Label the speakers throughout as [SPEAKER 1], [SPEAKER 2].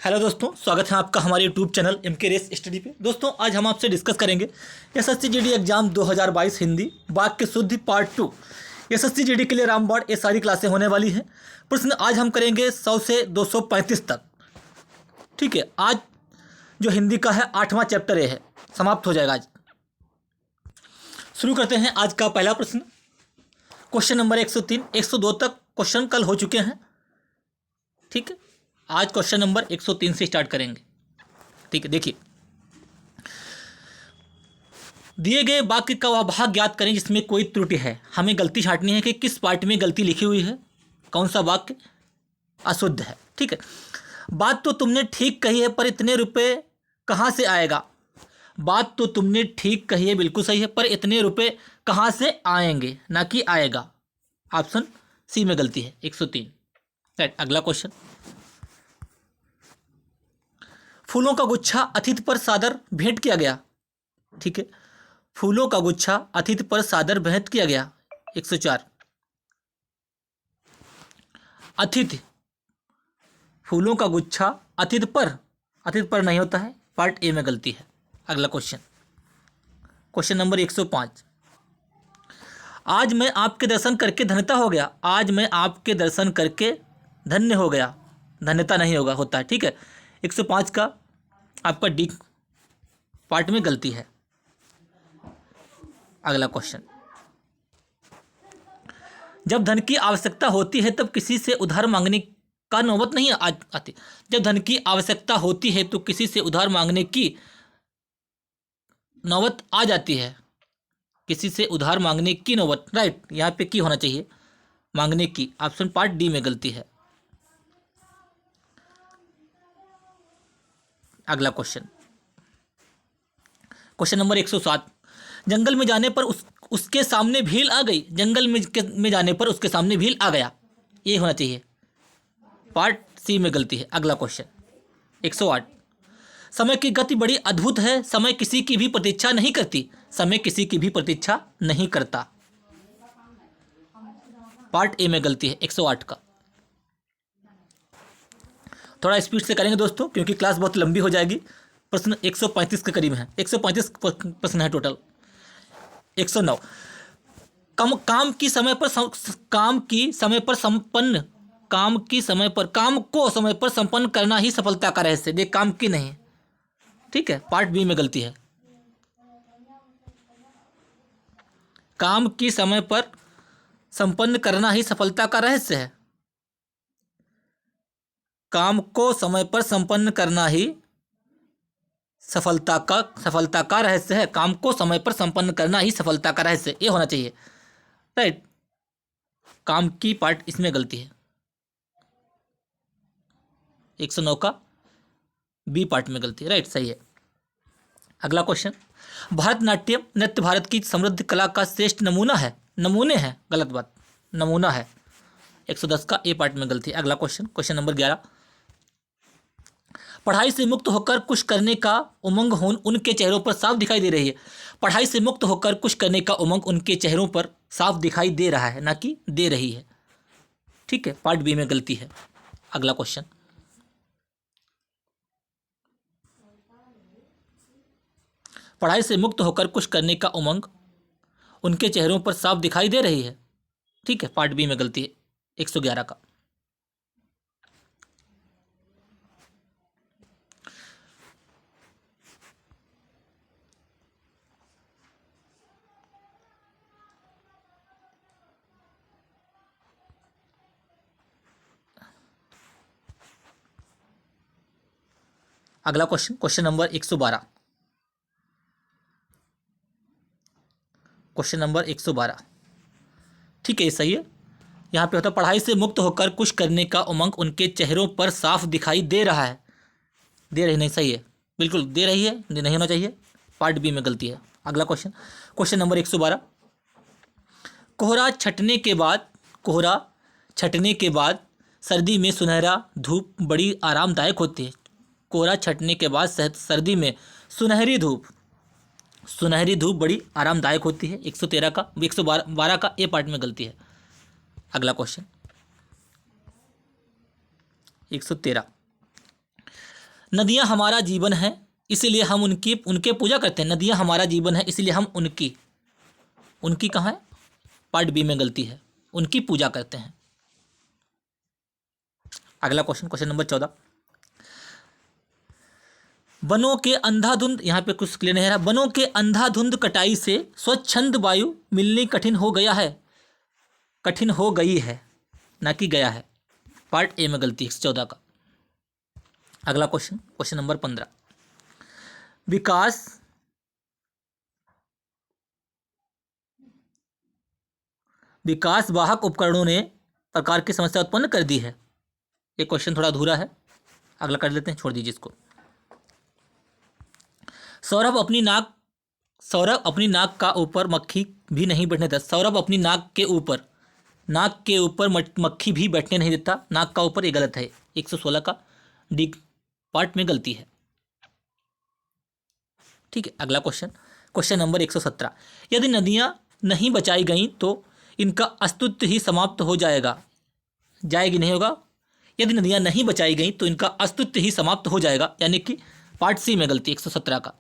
[SPEAKER 1] Hello दोस्तों, स्वागत है आपका हमारे यूट्यूब चैनल एम के रेस स्टडी पे। दोस्तों, आज हम आपसे डिस्कस करेंगे एसएससी जीडी एग्जाम 2022 हिंदी वाक्य शुद्धि पार्ट 2। एसएससी जीडी के लिए रामबाण ये सारी क्लासें होने वाली हैं। प्रश्न आज हम करेंगे 100 से 235 तक। ठीक है, आज जो हिंदी का है 8वां चैप्टर ये है, समाप्त हो जाएगा आज। शुरू करते हैं आज का पहला प्रश्न। क्वेश्चन नंबर 103, 102 तक क्वेश्चन कल हो चुके हैं। ठीक है, आज क्वेश्चन नंबर 103 से स्टार्ट करेंगे। ठीक है, देखिए, दिए गए वाक्य का वह भाग ज्ञात करें जिसमें कोई त्रुटि है। हमें गलती छांटनी है कि किस पार्ट में गलती लिखी हुई है, कौन सा वाक्य अशुद्ध है। ठीक है, बात तो तुमने ठीक कही है, पर इतने रुपए कहाँ से आएगा। बात तो तुमने ठीक कही है, बिल्कुल सही है, पर इतने रुपए कहाँ से आएंगे, ना कि आएगा। ऑप्शन सी में गलती है, 103। राइट। अगला क्वेश्चन, फूलों का गुच्छा अतिथि पर सादर भेंट किया गया। ठीक है, फूलों का गुच्छा अतिथि पर सादर भेंट किया गया, 104। अतिथि, फूलों का गुच्छा अतिथि पर नहीं होता है, पार्ट ए में गलती है। अगला क्वेश्चन, क्वेश्चन नंबर 105। आज मैं आपके दर्शन करके धन्यता हो गया। आज मैं आपके दर्शन करके धन्य हो गया, धन्यता नहीं होगा, होता है। ठीक है, 105 का आपका डी पार्ट में गलती है। अगला क्वेश्चन, जब धन की आवश्यकता होती है तब किसी से उधार मांगने का नौबत नहीं आती। जब धन की आवश्यकता होती है तो किसी से उधार मांगने की नौबत आ जाती है। किसी से उधार मांगने की नौबत, राइट, यहाँ पे की होना चाहिए, मांगने की। ऑप्शन पार्ट डी में गलती है। अगला क्वेश्चन, क्वेश्चन नंबर 107। जंगल में जाने पर उसके सामने भील आ गई। जंगल में जाने पर उसके सामने भील आ गया, ये होना चाहिए, पार्ट सी में गलती है। अगला क्वेश्चन 108। समय की गति बड़ी अद्भुत है, समय किसी की भी प्रतीक्षा नहीं करती। समय किसी की भी प्रतीक्षा नहीं करता, पार्ट ए में गलती है, 108 का। थोड़ा स्पीड से करेंगे दोस्तों, क्योंकि क्लास बहुत लंबी हो जाएगी। प्रश्न 135 के करीब है, 135 प्रश्न है टोटल। 109। काम को समय पर संपन्न करना ही सफलता का रहस्य। देख, काम की नहीं, ठीक है, पार्ट बी में गलती है। काम की समय पर संपन्न करना ही सफलता का रहस्य है। काम को समय पर संपन्न करना ही सफलता का रहस्य है। काम को समय पर संपन्न करना ही सफलता का रहस्य, ये होना चाहिए, राइट। काम की पार्ट इसमें गलती है, 109 का बी पार्ट में गलती है, राइट, सही है। अगला क्वेश्चन, भरतनाट्यम नृत्य भारत की समृद्ध कला का श्रेष्ठ नमूना है। नमूने हैं, गलत बात, नमूना है, 110 का ए पार्ट में गलती है। अगला क्वेश्चन, क्वेश्चन नंबर 11। पढ़ाई से मुक्त होकर कुछ करने का उमंग उनके चेहरों पर साफ दिखाई दे रही है। पढ़ाई से मुक्त होकर कुछ करने का उमंग उनके चेहरों पर साफ दिखाई दे रहा है, ना कि दे रही है। ठीक है, पार्ट बी में गलती है। अगला क्वेश्चन, पढ़ाई से मुक्त होकर कुछ करने का उमंग उनके चेहरों पर साफ दिखाई दे रही है। ठीक है, पार्ट बी में गलती है, 111 का। अगला question, question number 112। Question number 112, ठीक है, ये सही है। यहाँ पे होता है, पढ़ाई से मुक्त होकर कुछ करने का उमंग उनके चेहरों पर साफ दिखाई दे रहा है। दे रही नहीं, सही है, बिल्कुल दे रही है, नहीं होना चाहिए, पार्ट बी में गलती है। अगला क्वेश्चन, क्वेश्चन नंबर 112। कोहरा छटने के बाद सर्दी में सुनहरा धूप बड़ी आरामदायक होती है। कोहरा छटने के बाद सर्दी में सुनहरी धूप बड़ी आरामदायक होती है, 113 का, 112 का ए पार्ट में गलती है। अगला क्वेश्चन 113। नदियाँ हमारा जीवन है इसीलिए हम उनके पूजा करते हैं। नदियाँ हमारा जीवन है इसीलिए हम उनकी कहाँ है, पार्ट बी में गलती है, उनकी पूजा करते हैं। अगला क्वेश्चन नंबर 14, वनों के अंधाधुंध, यहाँ पे कुछ क्लियर नहीं है, वनों के अंधाधुंध कटाई से स्वच्छंद वायु मिलनी कठिन हो गई है ना कि गया है। पार्ट ए में गलती है 14 का। अगला क्वेश्चन नंबर 15, विकास वाहक उपकरणों ने प्रकार की समस्या उत्पन्न कर दी है। ये क्वेश्चन थोड़ा अधूरा है, अगला कर लेते हैं, छोड़ दीजिए इसको। सौरभ अपनी नाक का ऊपर मक्खी भी नहीं बैठने देता। सौरभ अपनी नाक के ऊपर मक्खी भी बैठने नहीं देता। नाक का ऊपर, ये गलत है, 116 का डी पार्ट में गलती है। ठीक है, अगला क्वेश्चन नंबर 117, यदि नदियां नहीं बचाई गई तो इनका अस्तित्व ही समाप्त हो जाएगा। जाएगी नहीं होगा, यदि नदियां नहीं बचाई गई तो इनका अस्तित्व ही समाप्त हो जाएगा, यानी कि पार्ट सी में गलती 117 का।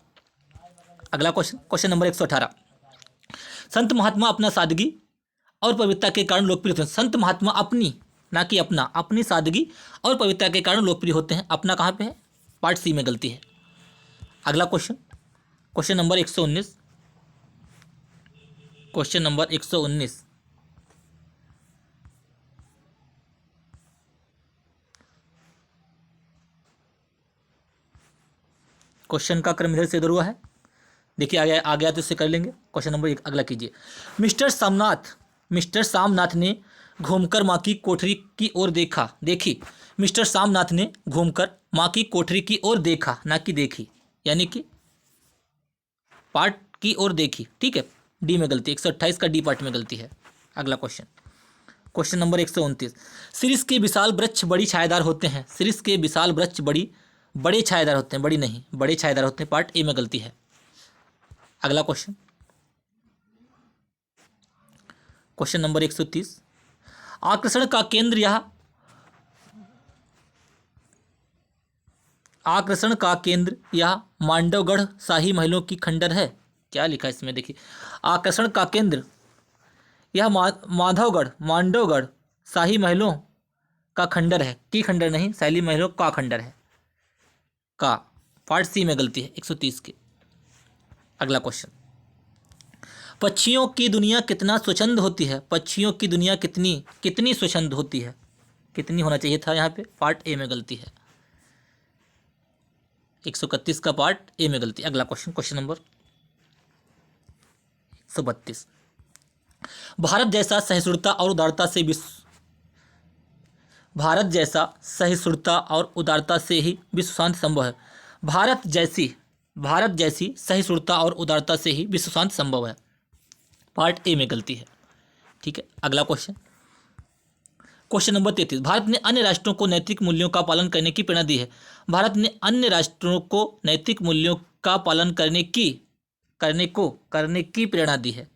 [SPEAKER 1] अगला क्वेश्चन नंबर 118, संत महात्मा अपना सादगी और पवित्रता के कारण लोकप्रिय होते हैं। संत महात्मा अपनी, ना कि अपना, अपनी सादगी और पवित्रता के कारण लोकप्रिय होते हैं। अपना कहाँ पे है, पार्ट सी में गलती है। अगला question number 119, question number 119, question का क्रम इधर से इधर हुआ है, देखिए आ गया तो इससे कर लेंगे। क्वेश्चन नंबर 1 अगला कीजिए। मिस्टर सामनाथ ने घूमकर माँ की कोठरी की ओर देखी। मिस्टर सामनाथ ने घूमकर माँ की कोठरी की ओर देखा, ना कि देखी, यानी कि पार्ट की ओर देखी। ठीक है, डी में गलती, 128 का डी पार्ट में गलती है। अगला क्वेश्चन नंबर 129, शीर्ष के विशाल वृक्ष बड़ी छायादार होते हैं। शीर्ष के विशाल वृक्ष बड़े छायादार होते हैं, बड़ी नहीं, बड़े छायादार होते हैं। पार्ट ए में गलती है। अगला क्वेश्चन नंबर 130, आकर्षण का केंद्र यह मांडवगढ़ शाही महलों की खंडर है। क्या लिखा है इसमें, देखिए, आकर्षण का केंद्र यह मांडवगढ़ शाही महलों का खंडर है, की खंडर नहीं, शाही महलों का खंडर है, का। पार्ट सी में गलती है 130 की। अगला क्वेश्चन, पक्षियों की दुनिया कितना स्वच्छंद होती है। पक्षियों की दुनिया कितनी स्वच्छंद होती है, कितनी होना चाहिए था यहाँ पे, पार्ट ए में गलती है, 131 का पार्ट ए में गलती। अगला क्वेश्चन नंबर 132, भारत जैसा सहिष्णुता और उदारता से ही विश्व शांति संभव है। भारत जैसी सहिष्णुता और उदारता से ही विश्व शांति संभव है। पार्ट ए में गलती है। ठीक है, अगला क्वेश्चन नंबर 33, भारत ने अन्य राष्ट्रों को नैतिक मूल्यों का पालन करने की प्रेरणा दी है। भारत ने अन्य राष्ट्रों को नैतिक मूल्यों का पालन करने की प्रेरणा दी है।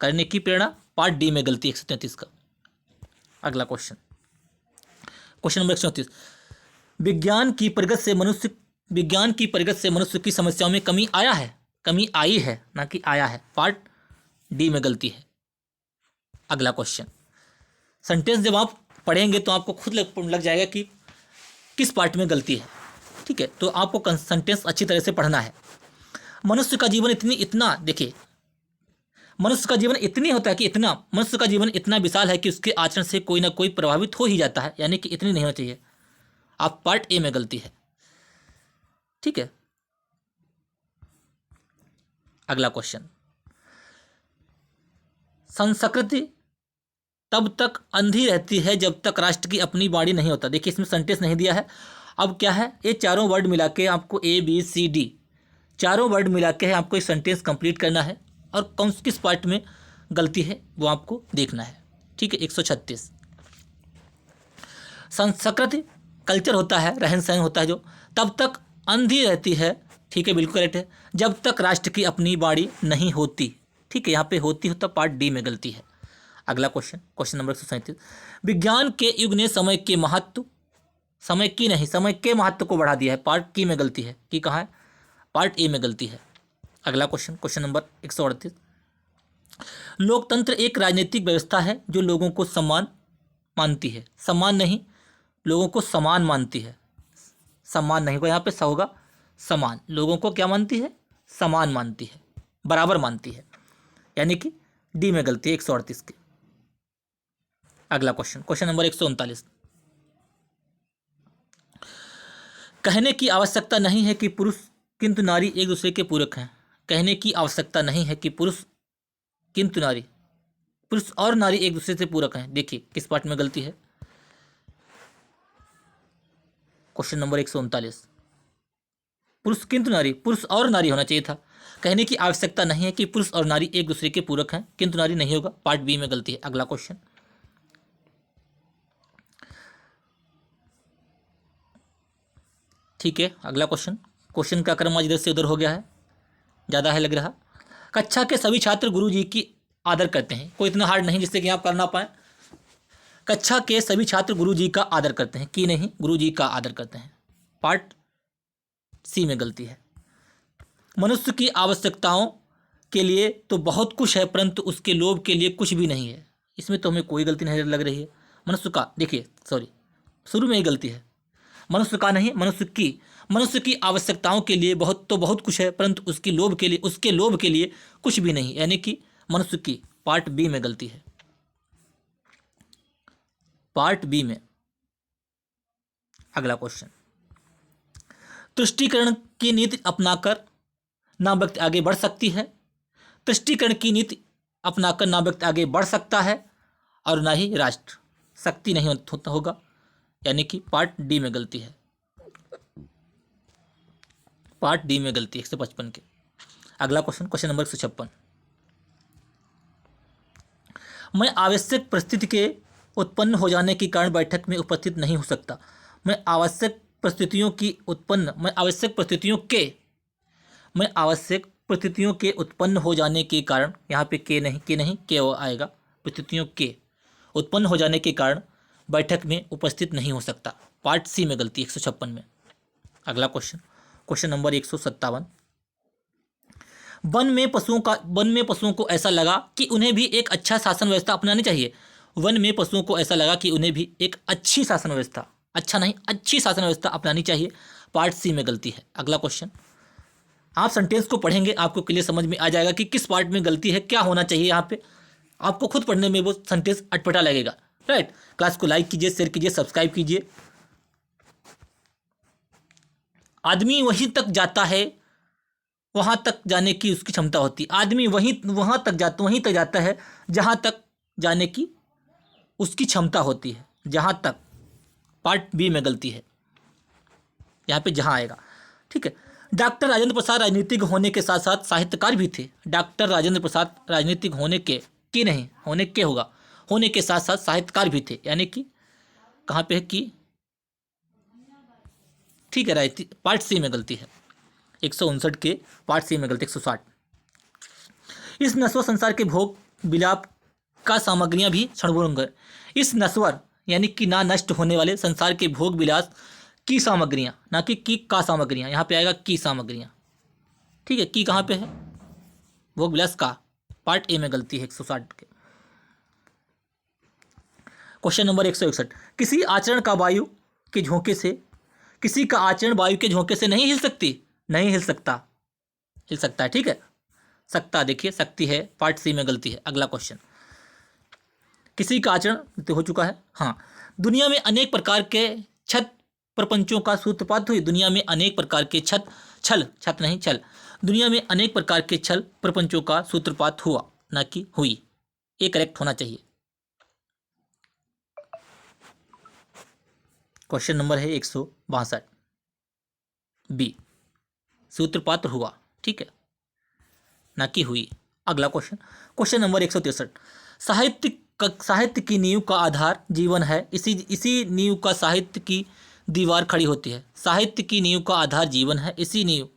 [SPEAKER 1] करने की प्रेरणा, पार्ट डी में गलती 133 का। अगला क्वेश्चन नंबर 134, विज्ञान की प्रगति से मनुष्य की समस्याओं में कमी आई है, ना कि आया है। पार्ट डी में गलती है। अगला क्वेश्चन, सेंटेंस जब आप पढ़ेंगे तो आपको खुद लग जाएगा कि किस पार्ट में गलती है। ठीक है, तो आपको सेंटेंस अच्छी तरह से पढ़ना है। मनुष्य का जीवन इतना विशाल है कि उसके आचरण से कोई ना कोई प्रभावित हो ही जाता है, यानी कि इतनी नहीं होना चाहिए। आप पार्ट ए में गलती है। ठीक है, अगला क्वेश्चन, संस्कृति तब तक अंधी रहती है जब तक राष्ट्र की अपनी बाणी नहीं होता। देखिए, इसमें सेंटेंस नहीं दिया है। अब क्या है, ये चारों वर्ड मिला के आपको ABCD चारों वर्ड मिला के आपको ये सेंटेंस कंप्लीट करना है, और किस पार्ट में गलती है वो आपको देखना है। ठीक है, 136, संस्कृति कल्चर होता है, रहन सहन होता है जो, तब तक अंधी रहती है। ठीक है, बिल्कुल करेक्ट है, जब तक राष्ट्र की अपनी बाणी नहीं होती। ठीक है, यहाँ पे होती पार्ट डी में गलती है। अगला क्वेश्चन नंबर 137, विज्ञान के युग ने समय के महत्व समय की नहीं, समय के महत्व को बढ़ा दिया है। पार्ट की में गलती है। की कहाँ है? पार्ट ए में गलती है। अगला क्वेश्चन, क्वेश्चन नंबर 138। लोकतंत्र एक राजनीतिक व्यवस्था है जो लोगों को सम्मान मानती है। सम्मान नहीं, लोगों को समान मानती है। सम्मान नहीं होगा यहाँ पे, होगा समान। लोगों को क्या मानती है? समान मानती है, बराबर मानती है। यानी कि डी में गलती है 138 की। अगला क्वेश्चन, क्वेश्चन नंबर 139। कहने की आवश्यकता नहीं है कि पुरुष किंतु नारी एक दूसरे के पूरक हैं। कहने की आवश्यकता नहीं है कि पुरुष किंतु नारी, पुरुष और नारी एक दूसरे से पूरक हैं। देखिए किस पार्ट में गलती है? Question number 139। पुरुष किंतु नारी, पुरुष और नारी होना चाहिए था। कहने की आवश्यकता नहीं है कि पुरुष और नारी एक दूसरे के पूरक हैं, किंतु नारी नहीं होगा। पार्ट बी में गलती है। अगला क्वेश्चन, ठीक है। अगला क्वेश्चन, क्वेश्चन का क्रम आज इधर से उधर हो गया है, ज़्यादा है लग रहा। कक्षा के सभी छात्र गुरु जी की आदर करते हैं। कोई इतना हार्ड नहीं जिससे कि आप कर ना पाए। कक्षा के सभी छात्र गुरु जी का आदर करते हैं। की नहीं, गुरु जी का आदर करते हैं। पार्ट सी में गलती है। मनुष्य की आवश्यकताओं के लिए तो बहुत कुछ है, परंतु उसके लोभ के लिए कुछ भी नहीं है। इसमें तो हमें कोई गलती नहीं लग रही है। मनुष्य का, देखिए सॉरी, शुरू में ही गलती है। मनुष्य का नहीं, मनुष्य की आवश्यकताओं के लिए बहुत कुछ है, परंतु उसके लोभ के लिए कुछ भी नहीं। यानी कि मनुष्य की, पार्ट बी में गलती है। पार्ट बी में। अगला क्वेश्चन, तुष्टीकरण की नीति अपनाकर ना व्यक्ति आगे बढ़ सकती है। तुष्टीकरण की नीति अपनाकर ना व्यक्ति आगे बढ़ सकता है और ना ही राष्ट्र शक्ति नहीं होगा। यानी कि पार्ट डी में गलती है। पार्ट डी में गलती है 155 के। अगला क्वेश्चन, क्वेश्चन नंबर 156। मैं आवश्यक परिस्थिति के उत्पन्न हो जाने के कारण बैठक में उपस्थित नहीं हो सकता। मैं आवश्यक परिस्थितियों के उत्पन्न हो जाने के कारण, यहाँ पे के नहीं के आएगा। परिस्थितियों के उत्पन्न हो जाने के कारण बैठक में उपस्थित नहीं हो सकता। पार्ट सी में गलती 156 में। अगला क्वेश्चन, क्वेश्चन नंबर 157। वन में पशुओं को ऐसा लगा कि उन्हें भी एक अच्छा शासन व्यवस्था अपनानी चाहिए। वन में पशुओं को ऐसा लगा कि उन्हें भी एक अच्छी शासन व्यवस्था, अच्छा नहीं अच्छी शासन व्यवस्था अपनानी चाहिए। पार्ट सी में गलती है। अगला क्वेश्चन, आप सेंटेंस को पढ़ेंगे आपको क्लियर समझ में आ जाएगा कि किस पार्ट में गलती है, क्या होना चाहिए। यहाँ पे आपको खुद पढ़ने में वो सेंटेंस अटपटा लगेगा। राइट, क्लास को लाइक कीजिए, शेयर कीजिए, सब्सक्राइब कीजिए। आदमी वहीं तक जाता है वहाँ तक जाने की उसकी क्षमता होती है। आदमी वहीं तक जाता है जहाँ तक जाने की उसकी क्षमता होती है। जहाँ तक, पार्ट बी में गलती है। यहाँ पे जहाँ आएगा, ठीक है। डॉक्टर राजेंद्र प्रसाद राजनीतिक होने के साथ साथ साहित्यकार भी थे। डॉक्टर राजेंद्र प्रसाद राजनीतिक होने के, की नहीं होने के होगा, होने के साथ साथ साहित्यकार भी थे। यानी कि कहाँ पे है की, ठीक है। राइट, पार्ट सी में गलती है 159 के। पार्ट सी में गलती 160। इस नश्वर संसार के भोग विलाप का सामग्रियां भी क्षणभंगुर है। इस नश्वर यानी कि ना नष्ट होने वाले संसार के भोग विलास की सामग्रियां, ना कि का सामग्रियां। यहाँ पे आएगा की सामग्रियां, ठीक है। की कहाँ पे है? भोग विलास का। पार्ट ए में गलती है 160 के। Question number 161। किसी का आचरण वायु के झोंके से नहीं हिल सकता। हिल सकता है, ठीक है। सकता, देखिए सकती है। पार्ट सी में गलती है। अगला क्वेश्चन, किसी का आचरण तो हो चुका है। हाँ, दुनिया में अनेक प्रकार के छल प्रपंचों का सूत्रपात हुई। दुनिया में अनेक प्रकार के छल दुनिया में अनेक प्रकार के छल प्रपंचों का सूत्रपात हुआ, ना कि हुई। ये करेक्ट होना चाहिए। क्वेश्चन नंबर है 162 बी, सूत्रपात हुआ, ठीक है, ना कि हुई। अगला क्वेश्चन, क्वेश्चन नंबर 163। साहित्य की नींव का आधार जीवन है। इसी नींव का साहित्य की दीवार खड़ी होती है। साहित्य की नींव का आधार जीवन है। इसी नींव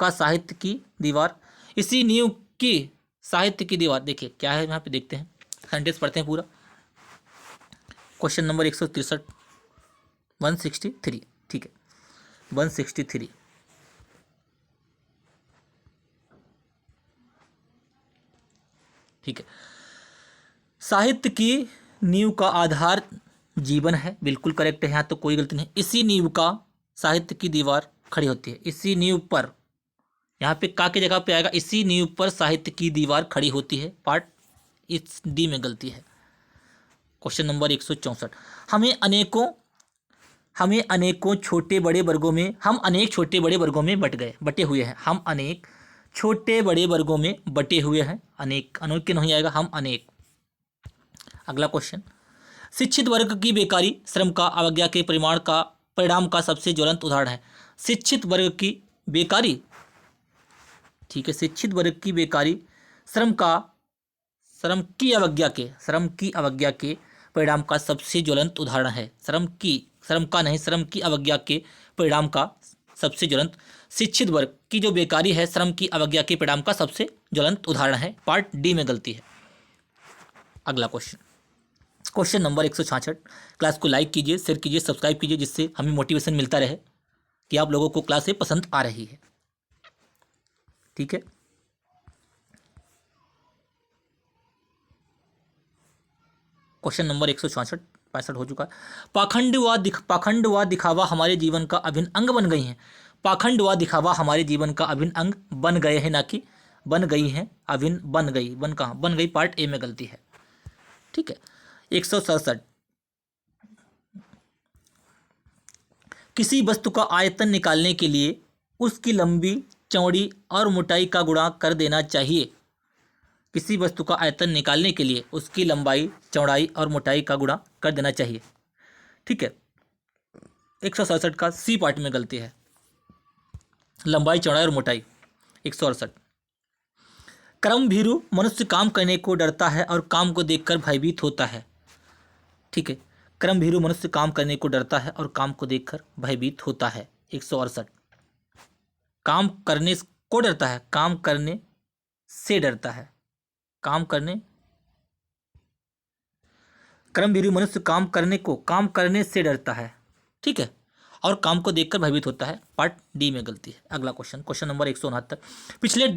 [SPEAKER 1] का साहित्य की दीवार, इसी नींव की साहित्य की दीवार। देखिए क्या है यहाँ पे, देखते हैं, सेंटेंस पढ़ते हैं पूरा। Question number 163। 163, ठीक है 163। ठीक है, साहित्य की नींव का आधार जीवन है, बिल्कुल करेक्ट है, यहाँ तो कोई गलती नहीं। इसी नींव का साहित्य की दीवार खड़ी होती है, इसी नींव पर, यहाँ पे का की जगह पे आएगा, इसी नींव पर साहित्य की दीवार खड़ी होती है, पार्ट इस डी में गलती है। क्वेश्चन नंबर 164, हमें अनेकों छोटे बड़े वर्गों में, हम अनेक छोटे बड़े वर्गों में बटे हुए हैं, हम अनेक छोटे बड़े वर्गों में बटे हुए हैं, अनेक नहीं आएगा, हम अनेक। अगला क्वेश्चन, शिक्षित वर्ग की बेकारी श्रम का अवज्ञा के परिणाम का सबसे ज्वलंत उदाहरण है। शिक्षित वर्ग की बेकारी, ठीक है, शिक्षित वर्ग की बेकारी श्रम की अवज्ञा के परिणाम का सबसे ज्वलंत उदाहरण है। श्रम की अवज्ञा के परिणाम का सबसे ज्वलंत, शिक्षित वर्ग की जो बेकारी है श्रम की अवज्ञा के परिणाम का सबसे ज्वलंत उदाहरण है, पार्ट डी में गलती है। अगला क्वेश्चन नंबर 166, क्लास को लाइक कीजिए, शेयर कीजिए, सब्सक्राइब कीजिए, जिससे हमें मोटिवेशन मिलता रहे कि आप लोगों को क्लासें पसंद आ रही है। ठीक है, क्वेश्चन नंबर 165 हो चुका है। पाखंड व दिखावा हमारे जीवन का अभिन्न अंग बन गई हैं। पाखंड व दिखावा हमारे जीवन का अभिन्न अंग बन गए हैं, ना कि बन गई हैं, अभिन्न बन कहाँ बन गई, पार्ट ए में गलती है। ठीक है, 167, किसी वस्तु का आयतन निकालने के लिए उसकी लंबी चौड़ी और मोटाई का गुणा कर देना चाहिए। किसी वस्तु का आयतन निकालने के लिए उसकी लंबाई चौड़ाई और मोटाई का गुणा कर देना चाहिए। ठीक है, 167 का सी पार्ट में गलती है, लंबाई चौड़ाई और मोटाई। 168, कर्मभीरु मनुष्य काम करने को डरता है और काम को देखकर भयभीत होता है। ठीक है, कर्मभीरु मनुष्य काम करने को डरता है और काम को देखकर भयभीत होता है। 168, काम करने को डरता है, काम करने से डरता है, कर्मभीरु मनुष्य काम करने से डरता है। ठीक है, और काम को देखकर भयभीत होता है, पार्ट डी में गलती है। अगला क्वेश्चन नंबर 169, पिछले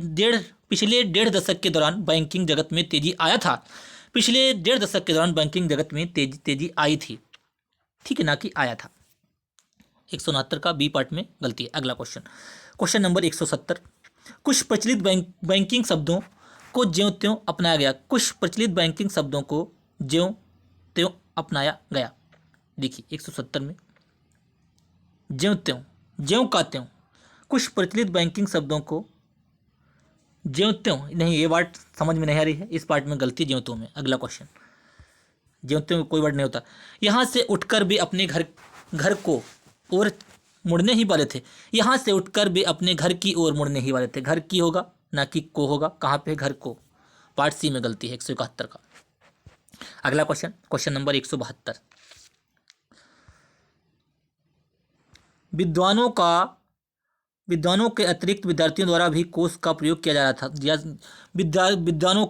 [SPEAKER 1] डेढ़ दशक के दौरान बैंकिंग जगत में तेजी आया था। पिछले डेढ़ दशक के दौरान बैंकिंग जगत में तेजी आई थी, ठीक है, ना कि आया था। 169 का बी पार्ट में गलती है। अगला क्वेश्चन नंबर 170, कुछ प्रचलित बैंकिंग शब्दों को ज्यों त्यों अपनाया गया। कुछ प्रचलित बैंकिंग शब्दों को ज्यों त्यों अपनाया गया। देखिए 170 में ज्यों का त्यों, कुछ प्रचलित बैंकिंग शब्दों को ज्यों त्यों नहीं, ये वर्ड समझ में नहीं आ रही है, इस पार्ट में गलती ज्यों त्यों में। अगला क्वेश्चन, ज्यों त्यों कोई वर्ड नहीं होता। यहाँ से उठकर वे अपने घर को और मुड़ने ही वाले थे। यहाँ से उठकर वे अपने घर की ओर मुड़ने ही वाले थे। घर की होगा, ना कि को होगा। कहाँ पे घर को, पार्ट सी में गलती है 171 का। अगला क्वेश्चन नंबर 172, विद्वानों के अतिरिक्त विद्यार्थियों द्वारा भी कोश का प्रयोग किया जा रहा था। विद्वानों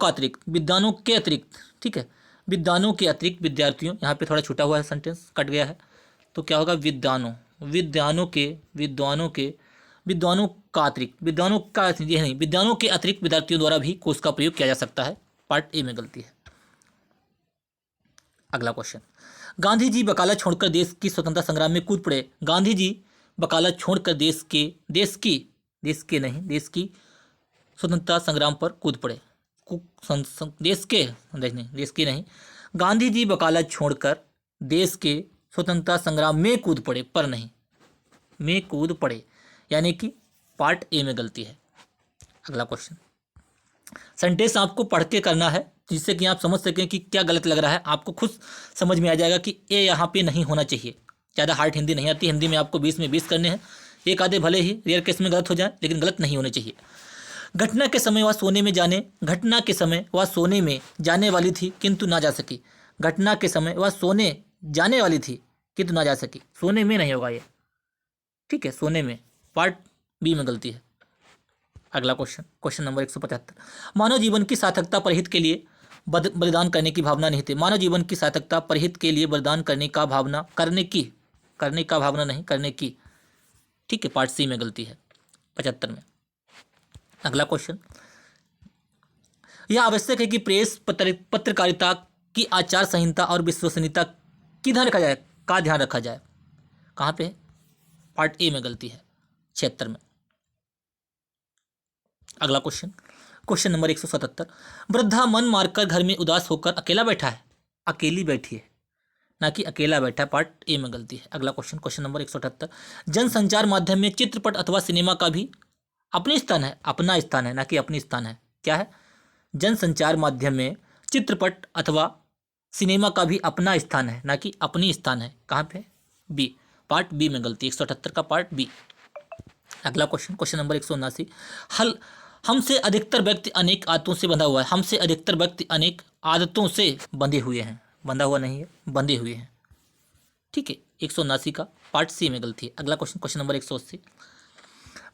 [SPEAKER 1] के अतिरिक्त, ठीक है, विद्वानों के अतिरिक्त विद्यार्थियों, यहाँ पे थोड़ा छूटा हुआ है, सेंटेंस कट गया है, तो क्या होगा, विद्वानों के अतिरिक्त विद्यार्थियों द्वारा भी कोश का प्रयोग किया जा सकता है, पार्ट ए में गलती है। अगला क्वेश्चन, गांधी जी बकाला छोड़कर देश की स्वतंत्रता संग्राम में कूद पड़े। गांधी जी बकाला छोड़कर देश की स्वतंत्रता संग्राम पर कूद पड़े। गांधी जी बकाला छोड़कर देश के स्वतंत्रता संग्राम में कूद पड़े, पर नहीं में कूद पड़े, यानी कि पार्ट ए में गलती है। अगला क्वेश्चन, सेंटेंस आपको पढ़ के करना है, जिससे कि आप समझ सकें कि क्या गलत लग रहा है। आपको खुद समझ में आ जाएगा कि ए यहाँ पे नहीं होना चाहिए। ज़्यादा हार्ड हिंदी नहीं आती, हिंदी में आपको 20 में 20 करने हैं। एक आधे भले ही रेयर केस में गलत हो जाए, लेकिन गलत नहीं होने चाहिए। घटना के समय वह सोने में जाने वाली थी किंतु ना जा सकी। घटना के समय वह सोने जाने वाली थी किंतु ना जा सकी। सोने में नहीं होगा ये, ठीक है, सोने में, पार्ट बी में गलती है। अगला क्वेश्चन नंबर 175, मानव जीवन की सार्थकता परहित के लिए बलिदान करने की भावना नहीं थी। मानव जीवन की सार्थकता परहित के लिए बलिदान करने की करने का भावना नहीं, करने की। ठीक है, पार्ट सी में गलती है 75 में। अगला क्वेश्चन, यह आवश्यक है कि प्रेस पत्रकारिता की आचार संहिता और विश्वसनीयता की ध्यान रखा जाए, का ध्यान रखा जाए। कहाँ पे है? पार्ट ए में गलती है 76 में। अगला क्वेश्चन, क्वेश्चन नंबर 177, वृद्धा मन मारकर घर में उदास होकर अकेला बैठा है, अकेली बैठी है, ना कि अकेला बैठा है। पार्ट ए में गलती है। अगला क्वेश्चन, क्वेश्चन नंबर 178, जनसंचार माध्यम में चित्रपट अथवा सिनेमा का भी अपनी स्थान है, अपना स्थान है, ना कि अपनी स्थान है। क्या है? जनसंचार माध्यम में चित्रपट अथवा सिनेमा का भी अपना स्थान है, ना कि अपनी स्थान है। कहाँ पे? बी, पार्ट बी में गलती, 178 का पार्ट बी। अगला क्वेश्चन, क्वेश्चन नंबर 179, हल हमसे अधिकतर व्यक्ति अनेक आदतों से बंधा हुआ है, हमसे अधिकतर व्यक्ति अनेक आदतों से बंधे हुए हैं, बंधा हुआ नहीं है, बंधे हुए हैं। ठीक है, 179 का पार्ट सी में गलती है। अगला क्वेश्चन, क्वेश्चन नंबर 180,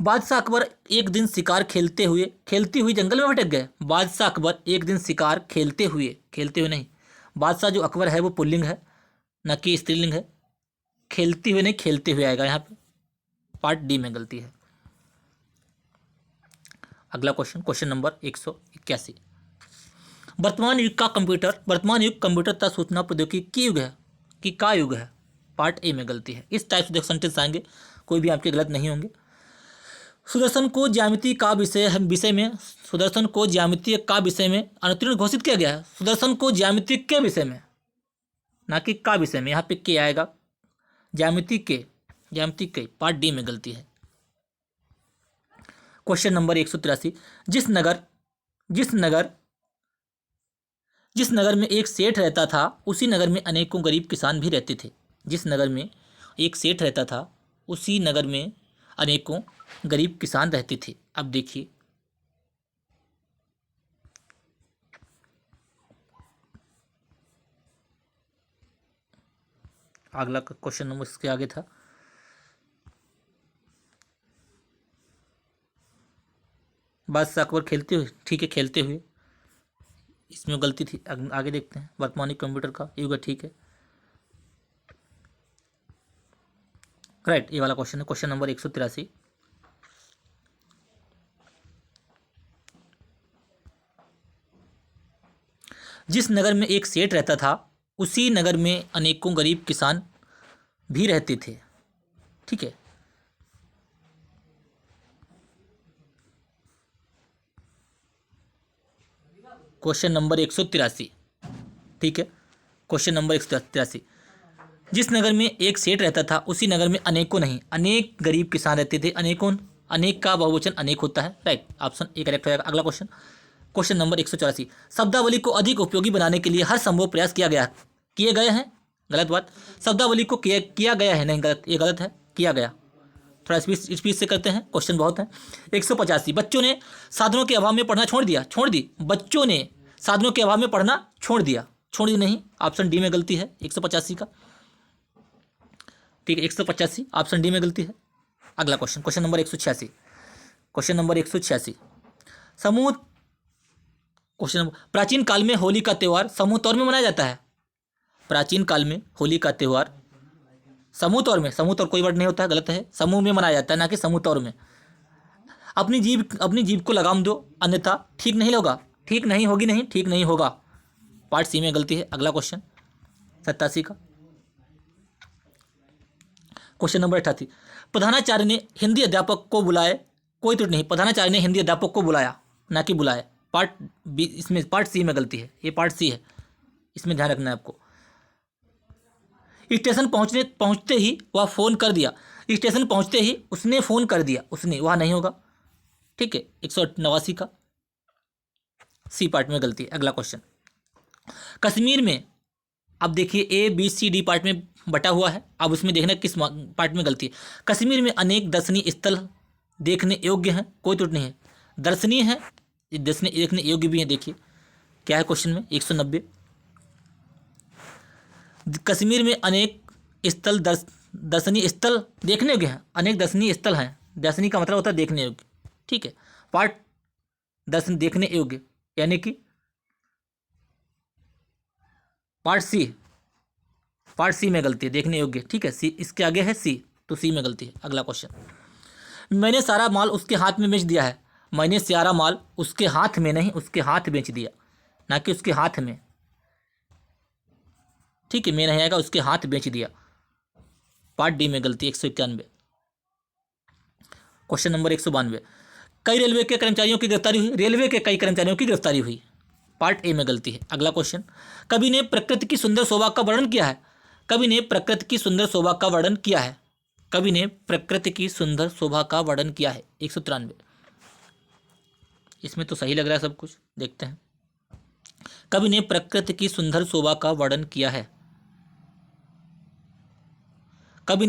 [SPEAKER 1] बादशाह अकबर एक दिन शिकार खेलती हुई जंगल में भटक गए। बादशाह अकबर एक दिन शिकार खेलते हुए नहीं, बादशाह जो अकबर है वो पुल्लिंग है, न कि स्त्रीलिंग है। खेलते हुए नहीं, खेलते हुए आएगा यहाँ पे। पार्ट डी में गलती है। अगला क्वेश्चन, क्वेश्चन नंबर 181, वर्तमान युग कंप्यूटर तथा सूचना प्रौद्योगिकी की युग है कि का युग है। पार्ट ए में गलती है। इस टाइप से सेंटेंस आएंगे, कोई भी आपके गलत नहीं होंगे। सुदर्शन को ज्यामिति का विषय में अनुत्तीर्ण घोषित किया गया है। सुदर्शन को ज्यामिति के विषय में, ना कि का विषय में। यहाँ पे के आएगा, ज्यामिति के। पार्ट डी में गलती है। क्वेश्चन नंबर 183, जिस नगर में एक सेठ रहता था उसी नगर में अनेकों गरीब किसान भी रहते थे। जिस नगर में एक सेठ रहता था उसी नगर में अनेकों गरीब किसान रहते थे। अब देखिए, अगला क्वेश्चन नंबर इसके आगे था, बादशाह अकबर खेलते हुए, ठीक है, खेलते हुए, इसमें गलती थी। आगे देखते हैं, वर्तमान कंप्यूटर का युग है, ठीक है, राइट, ये वाला क्वेश्चन है। क्वेश्चन नंबर 183, जिस नगर में एक सेठ रहता था उसी नगर में अनेकों गरीब किसान भी रहते थे। ठीक है, क्वेश्चन नंबर 183, ठीक है, क्वेश्चन नंबर 183, जिस नगर में एक सेठ रहता था उसी नगर में अनेकों नहीं, अनेक गरीब किसान रहते थे। अनेकों, अनेक का बहुवचन अनेक होता है, राइट, ऑप्शन ए करेक्ट हो जाएगा। अगला क्वेश्चन, क्वेश्चन नंबर 184, शब्दावली को अधिक उपयोगी बनाने के लिए हर संभव प्रयास किए गए हैं। गलत बात, शब्दावली को किया गया है, नहीं, गलत, ये गलत है, किया गया। थोड़ा स्पीड से करते हैं, क्वेश्चन बहुत है। 185, बच्चों ने साधनों के अभाव में पढ़ना छोड़ दी। बच्चों ने साधनों के अभाव में पढ़ना छोड़ दी नहीं, ऑप्शन डी में गलती है 185 का। ठीक है, 185 ऑप्शन डी में गलती है। अगला क्वेश्चन, क्वेश्चन नंबर 186, समूह, क्वेश्चन नंबर, प्राचीन काल में होली का त्यौहार समूह तौर में मनाया जाता है। प्राचीन काल में होली का त्यौहार समूह तौर कोई वर्ड नहीं होता है, गलत है, समूह में मनाया जाता है, ना कि समूह तौर में। अपनी जीभ को लगाम दो, अन्यथा ठीक नहीं होगा। पार्ट सी में गलती है। अगला क्वेश्चन 87 का, क्वेश्चन नंबर 88, प्रधानाचार्य ने हिंदी अध्यापक को बुलाए, कोई त्रुटि नहीं, प्रधानाचार्य ने हिंदी अध्यापक को बुलाया, ना कि बुलाए। पार्ट बी, इसमें पार्ट सी में गलती है, ये पार्ट सी है, इसमें ध्यान रखना है आपको। स्टेशन पहुंचते ही वह फ़ोन कर दिया, स्टेशन पहुंचते ही उसने फ़ोन कर दिया, वह नहीं होगा। ठीक है, 189 का सी पार्ट में गलती है। अगला क्वेश्चन, कश्मीर में, अब देखिए A B C D part में बटा हुआ है, अब उसमें देखना किस पार्ट में गलती है। कश्मीर में अनेक दर्शनीय स्थल देखने योग्य हैं, कोई त्रुटि नहीं है, दर्शनीय है, देखने योग्य भी है। देखिए क्या है क्वेश्चन में, 190, कश्मीर में अनेक स्थल दर्शनीय स्थल देखने योग्य हैं, अनेक दर्शनीय स्थल हैं, दर्शनीय का मतलब होता है देखने योग्य। ठीक है, पार्ट दर्शन देखने योग्य, यानी कि पार्ट सी, पार्ट सी में गलती है, देखने योग्य। ठीक है, सी इसके आगे है सी, तो सी में गलती है। अगला क्वेश्चन, मैंने सारा माल उसके हाथ में बेच दिया है। मैंने सारा माल उसके हाथ में नहीं, उसके हाथ बेच दिया, ना कि उसके हाथ में। ठीक है, में नहीं आएगा, उसके हाथ बेच दिया। पार्ट डी में गलती, 191। क्वेश्चन नंबर 192, कई रेलवे के कर्मचारियों की गिरफ्तारी हुई। रेलवे के कई कर्मचारियों की गिरफ्तारी हुई, पार्ट ए में गलती है। अगला क्वेश्चन, कवि ने प्रकृति की सुंदर शोभा का वर्णन किया है। कवि ने प्रकृति की सुंदर शोभा का वर्णन किया है। कवि ने प्रकृति की सुंदर शोभा का वर्णन किया है, 193। इसमें तो सही लग रहा है सब कुछ, देखते हैं। कवि ने प्रकृति की सुंदर शोभा का वर्णन किया है। कवि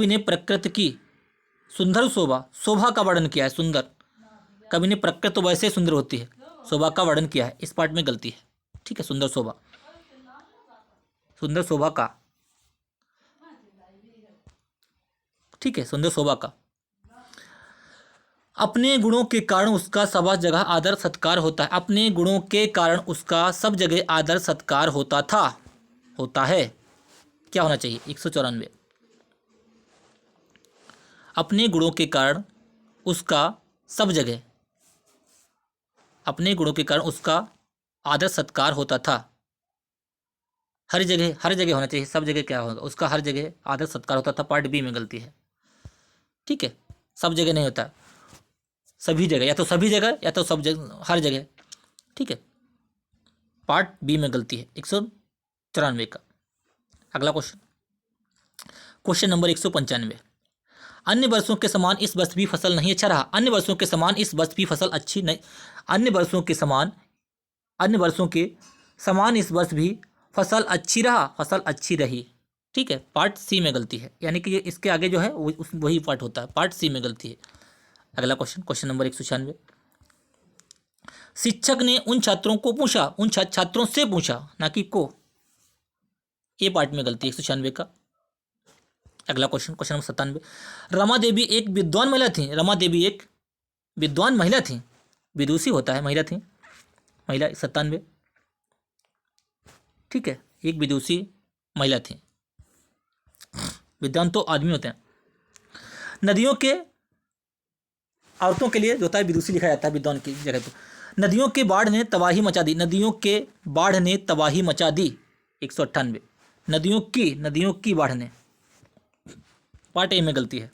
[SPEAKER 1] ने प्रकृति की सुंदर शोभा का वर्णन किया है। सुंदर, कवि ने प्रकृति तो वैसे सुंदर होती है, शोभा का वर्णन किया है, इस पार्ट में गलती है। ठीक है, सुंदर शोभा का, ठीक है, सुंदर शोभा का। अपने गुणों के कारण उसका सब जगह आदर सत्कार होता है। अपने गुणों के कारण उसका सब जगह आदर सत्कार होता था, होता है। क्या होना चाहिए, 194। अपने गुणों के कारण उसका सब जगह, अपने गुणों के कारण उसका आदर सत्कार होता था। हर जगह होना चाहिए, सब जगह क्या होगा, उसका हर जगह आदर सत्कार होता था। पार्ट बी में गलती है। ठीक है, सब जगह नहीं होता, सभी जगह, या तो सभी जगह या तो सब जगह, हर जगह। ठीक है, पार्ट बी में गलती है, 194 का। अगला क्वेश्चन, क्वेश्चन नंबर 195, अन्य वर्षों के समान इस वर्ष भी फसल नहीं अच्छा रहा। अन्य वर्षों के समान इस वर्ष भी फसल अच्छी नहीं, अन्य वर्षों के समान इस वर्ष भी फसल अच्छी रहा, फसल अच्छी रही। ठीक है, पार्ट सी में गलती है, यानी कि ये इसके आगे जो है वही पार्ट होता है, पार्ट सी में गलती है। अगला क्वेश्चन, क्वेश्चन नंबर 196, शिक्षक ने उन छात्रों को पूछा, उन छात्रों से पूछा, ना कि को। ये पार्ट में गलती है, 196 का। अगला question, question number 97, Rama Devi एक विद्वान महिला थी। रमा देवी एक विद्वान महिला थी, विदुषी होता है, महिला थी, महिला, 97। ठीक है, एक विदुषी महिला थी, विद्वान तो आदमी होते हैं। नदियों के, औरतों के लिए जो होता है विदुषी लिखा जाता है विद्वान की जगह पर। नदियों के बाढ़ ने तबाही मचा दी, नदियों के बाढ़ ने तबाही मचा दी, 198। नदियों की बाढ़ ने, पार्ट ए में गलती है।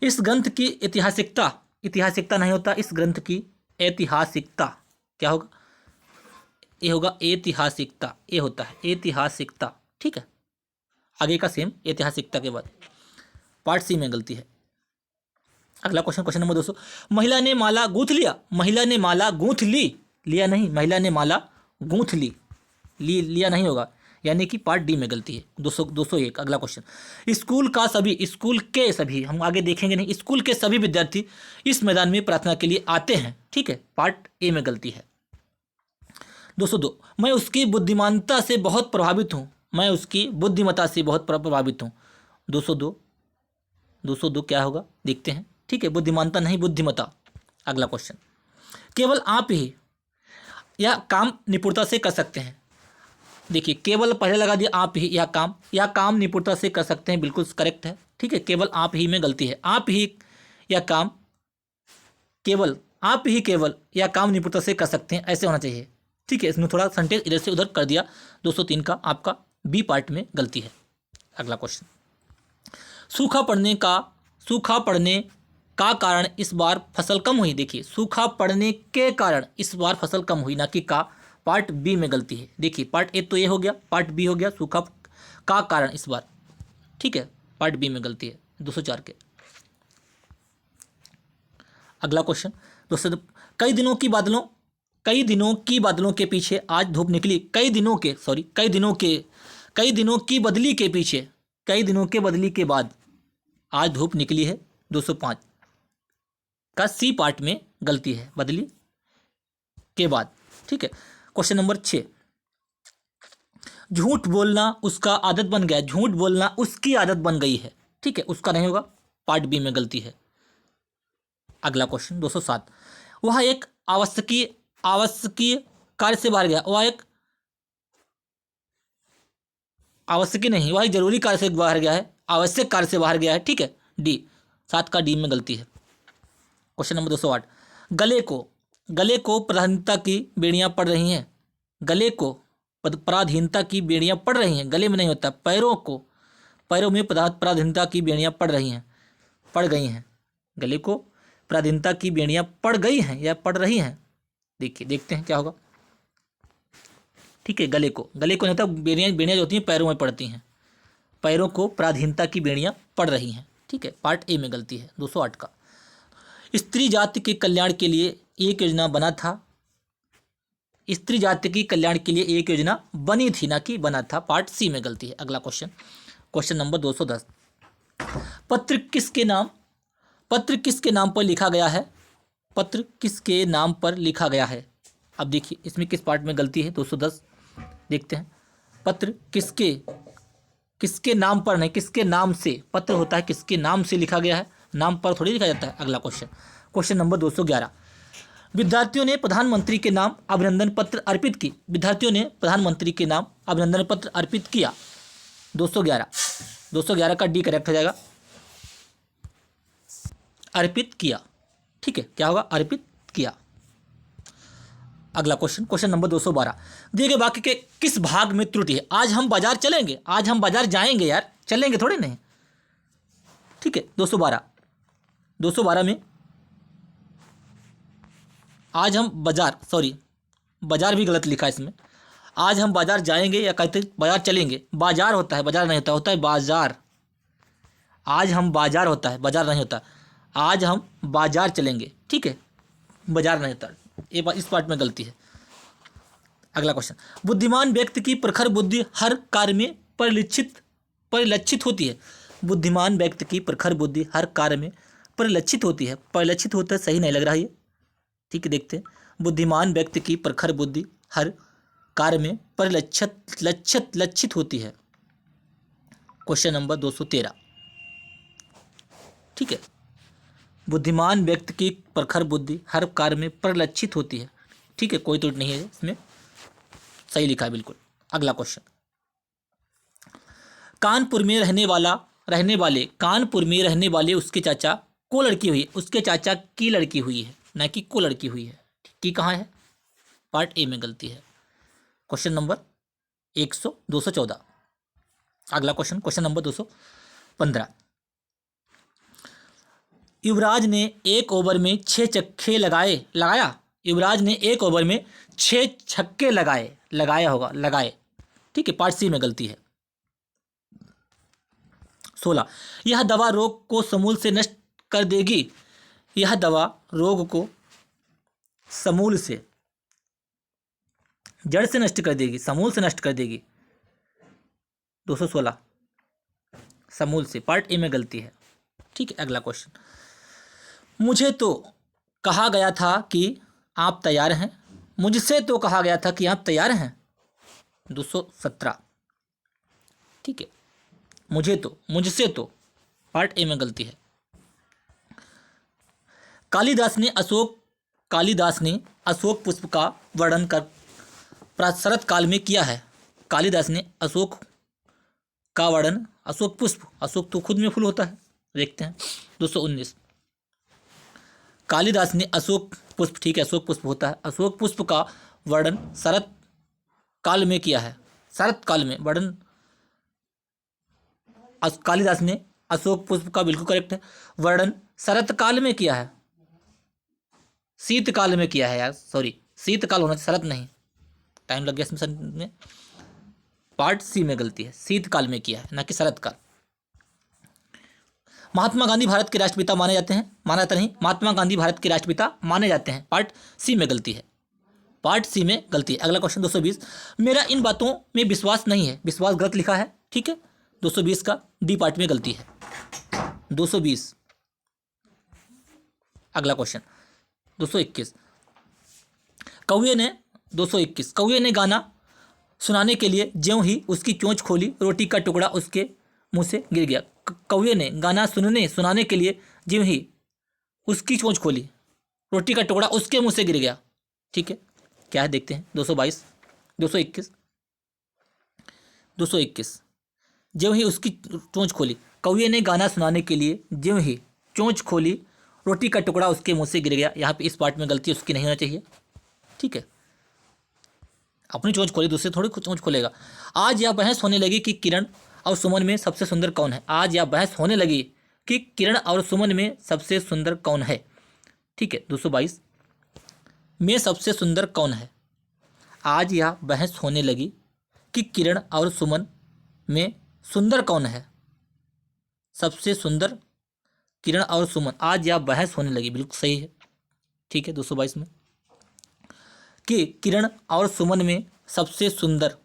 [SPEAKER 1] इस ग्रंथ की ऐतिहासिकता नहीं होता, इस ग्रंथ की ऐतिहासिकता क्या होगा, ये होगा ऐतिहासिकता, ये होता है ऐतिहासिकता। ठीक है, आगे का सेम, ऐतिहासिकता के बाद पार्ट सी में गलती है। अगला क्वेश्चन, क्वेश्चन नंबर 200, महिला ने माला गूंथ लिया। महिला ने माला गूंथ ली, लिया नहीं, महिला ने माला गूंथ ली, लिया नहीं होगा, यानी कि पार्ट डी में गलती है। 201। अगला क्वेश्चन, स्कूल के सभी, हम आगे देखेंगे नहीं, स्कूल के सभी विद्यार्थी इस मैदान में प्रार्थना के लिए आते हैं। ठीक है, पार्ट ए में गलती है। 202, मैं उसकी बुद्धिमानता से बहुत प्रभावित हूँ। मैं उसकी बुद्धिमत्ता से बहुत प्रभावित हूँ। 202 क्या होगा, देखते हैं। ठीक है, बुद्धिमानता नहीं, बुद्धिमत्ता। अगला क्वेश्चन, केवल आप ही यह काम निपुणता से कर सकते हैं। देखिए, केवल पहले लगा दिया, आप ही यह काम निपुणता से कर सकते हैं, बिल्कुल करेक्ट है। ठीक है, केवल आप ही में गलती है, आप ही यह काम, केवल आप ही यह काम निपुणता से कर सकते हैं, ऐसे होना चाहिए। ठीक है, इसमें थोड़ा सेंटेंस इधर से उधर कर दिया। 203 का आपका बी पार्ट में गलती है। अगला क्वेश्चन, सूखा पड़ने का कारण इस बार फसल कम हुई। देखिए, सूखा पड़ने के कारण इस बार फसल कम हुई, ना कि का, पार्ट बी में गलती है। देखिए, पार्ट ए तो ये हो गया, पार्ट बी हो गया सूखा का कारण इस बार। ठीक है, पार्ट बी में गलती है, 204 के। अगला क्वेश्चन, दोस्तों, कई दिनों की बादलों के पीछे आज धूप निकली। कई दिनों की बदली के बाद आज धूप निकली है। 205 का सी पार्ट में गलती है, बदली के बाद। ठीक है, क्वेश्चन नंबर 6, झूठ बोलना उसका आदत बन गया। झूठ बोलना उसकी आदत बन गई है। ठीक है, उसका नहीं होगा, पार्ट बी में गलती है। अगला क्वेश्चन 207, वह एक आवश्यकीय कार्य से बाहर गया, वह एक आवश्यकीय नहीं, वह एक जरूरी कार्य से बाहर गया है, आवश्यक कार्य से बाहर गया है। ठीक है, डी, 7 का डी में गलती है। क्वेश्चन नंबर 208, गले को पराधीनता की बेड़ियां पड़ रही हैं। गले को पराधीनता की बेड़ियां पड़ रही हैं, गले में नहीं होता, पैरों में पराधीनता की बेड़ियां पड़ रही हैं, पड़ गई हैं। गले को पराधीनता की बेड़ियां पड़ गई हैं या पड़ रही हैं, देखिए देखते हैं क्या होगा। ठीक है, गले को नहीं होता, बेड़ियां जो होती हैं पैरों में पड़ती हैं, पैरों को पराधीनता की बेड़ियां पड़ रही हैं। ठीक है, पार्ट ए में गलती है। 208 का, स्त्री जाति के कल्याण के लिए एक योजना बना था। स्त्री जाति के कल्याण के लिए एक योजना बनी थी, ना कि बना था, पार्ट सी में गलती है। अगला क्वेश्चन नंबर 210, पत्र किसके नाम पर लिखा गया है। पत्र किसके नाम पर लिखा गया है। अब देखिए इसमें किस पार्ट में गलती है। 210 देखते हैं, पत्र किसके नाम पर नहीं, किसके नाम से पत्र होता है, किसके नाम से लिखा गया है, नाम पर थोड़ी लिखा जाता है। अगला क्वेश्चन नंबर 211, विद्यार्थियों ने प्रधानमंत्री के नाम अभिनंदन पत्र अर्पित की। विद्यार्थियों ने प्रधानमंत्री के नाम अभिनंदन पत्र अर्पित किया। 211 का डी करेक्ट हो जाएगा, अर्पित किया। ठीक है, क्या होगा, अर्पित किया। अगला क्वेश्चन नंबर 212, दिए गए वाक्य के किस भाग में त्रुटि है। आज हम बाजार चलेंगे, आज हम बाजार जाएंगे, यार चलेंगे थोड़े नहीं। ठीक है, 212 में आज हम बाजार भी गलत लिखा है इसमें। आज हम बाजार जाएंगे या कहते बाजार चलेंगे, बाजार होता है, बाजार नहीं होता, होता है बाजार। आज हम बाजार होता है, बाजार नहीं होता, आज हम बाजार चलेंगे। ठीक है, बाजार नहीं होता, ये इस पार्ट में गलती है। अगला क्वेश्चन, बुद्धिमान व्यक्ति की प्रखर बुद्धि हर कार्य में परिलक्षित होती है। बुद्धिमान व्यक्ति की प्रखर बुद्धि हर कार्य में परिलक्षित होती है। परिलक्षित होता है, सही नहीं लग रहा है ये। ठीक है, देखते हैं, बुद्धिमान व्यक्ति की प्रखर बुद्धि हर कार्य में परिलक्षित होती है। क्वेश्चन नंबर 213, ठीक है, बुद्धिमान व्यक्ति की प्रखर बुद्धि हर कार्य में परिलक्षित होती है। ठीक है, कोई त्रुटि नहीं है इसमें, सही लिखा है बिल्कुल। अगला क्वेश्चन, कानपुर में रहने वाले उसके चाचा को लड़की हुई है। उसके चाचा की लड़की हुई है, ना कि को लड़की हुई है। की कहाँ है, पार्ट ए में गलती है। Question number 214। अगला क्वेश्चन नंबर 215, युवराज ने एक ओवर में 6 छक्के लगाया। युवराज ने एक ओवर में 6 छक्के लगाए। ठीक है, पार्ट सी में गलती है। 16, यह दवा रोग को समूल से नष्ट कर देगी। यह दवा रोग को समूल से, जड़ से नष्ट कर देगी, समूल से नष्ट कर देगी। 216 समूल से, पार्ट ए में गलती है। ठीक है, अगला क्वेश्चन, मुझे तो कहा गया था कि आप तैयार हैं। मुझसे तो कहा गया था कि आप तैयार हैं। 217, ठीक है, मुझसे तो, पार्ट ए में गलती है। कालिदास ने अशोक पुष्प का वर्णन कर शरत काल में किया है। कालिदास ने अशोक का वर्णन, अशोक पुष्प, अशोक तो खुद में फूल होता है, देखते हैं। 219, कालिदास ने अशोक पुष्प, ठीक है, अशोक पुष्प होता है, अशोक पुष्प का वर्णन शरत काल में किया है। शरत काल में वर्णन कालिदास ने अशोक पुष्प का, बिल्कुल करेक्ट है, वर्णन शरत काल में किया है। शीतकाल में किया है यार, सॉरी, शीतकाल होना चाहिए, शरत नहीं, टाइम लग गया इसमें। पार्ट सी में गलती है, शीतकाल में किया है, ना कि शरत काल। महात्मा गांधी भारत के राष्ट्रपिता माना जाता नहीं, महात्मा गांधी भारत के राष्ट्रपिता माने जाते हैं। पार्ट सी में गलती है, पार्ट सी में गलती है। अगला क्वेश्चन 220, मेरा इन बातों में विश्वास नहीं है। विश्वास गलत लिखा है। ठीक है, 220 का डी पार्ट में गलती है। 220, अगला क्वेश्चन 221, कौवे ने गाना सुनाने के लिए ज्यों ही उसकी चोंच खोली, रोटी का टुकड़ा उसके मुंह से गिर गया। कौवे ने गाना सुनाने के लिए ज्यों ही उसकी चोंच खोली, रोटी का टुकड़ा उसके मुंह से गिर गया। ठीक है, क्या है देखते हैं। 222, 221, 221। ज्यों ही उसकी चोंच खोली, कौए ने गाना सुनाने के लिए ज्यों ही चोंच खोली, रोटी का टुकड़ा उसके मुंह से गिर गया। यहाँ पे इस पार्ट में गलती उसकी नहीं होना चाहिए, ठीक है। अपनी चोंच खोली, दूसरे थोड़ी चोंच खोलेगा। आज यह बहस होने लगी कि किरण और सुमन में सबसे सुंदर कौन है। आज यह बहस होने लगी कि किरण और सुमन में सबसे सुंदर कौन है, ठीक है। 222 में सबसे सुंदर कौन है। आज यह बहस होने लगी कि किरण और सुमन में सुंदर कौन है, सबसे सुंदर किरण और सुमन। आज यह बहस होने लगी, बिल्कुल सही है, ठीक है। 222 में कि किरण और सुमन में सबसे सुंदर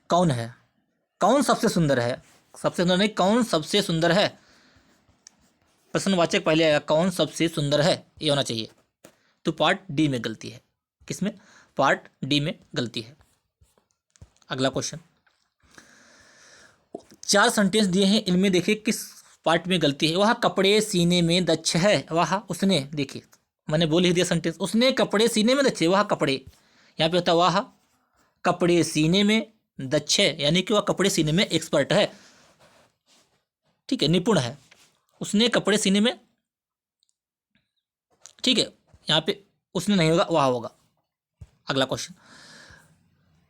[SPEAKER 1] कौन है। कौन सबसे सुंदर है, सबसे सुंदर नहीं, कौन सबसे सुंदर है। प्रश्नवाचक पहले आएगा, कौन सबसे सुंदर है, ये होना चाहिए। तो पार्ट डी में गलती है। किसमें? पार्ट डी में गलती है। अगला क्वेश्चन, 4 सेंटेंस दिए हैं, इनमें देखिए किस पार्ट में गलती है। वह कपड़े सीने में दक्ष है। वह, उसने, देखिए मैंने बोल ही दिया सेंटेंस, उसने कपड़े सीने में दक्ष है। वह कपड़े, यहाँ पे होता है वह कपड़े सीने में दक्ष है, यानी कि वह कपड़े सीने में एक्सपर्ट है, ठीक है, निपुण है। उसने कपड़े सीने में, ठीक है, यहाँ पे उसने नहीं होगा, वह होगा। अगला क्वेश्चन,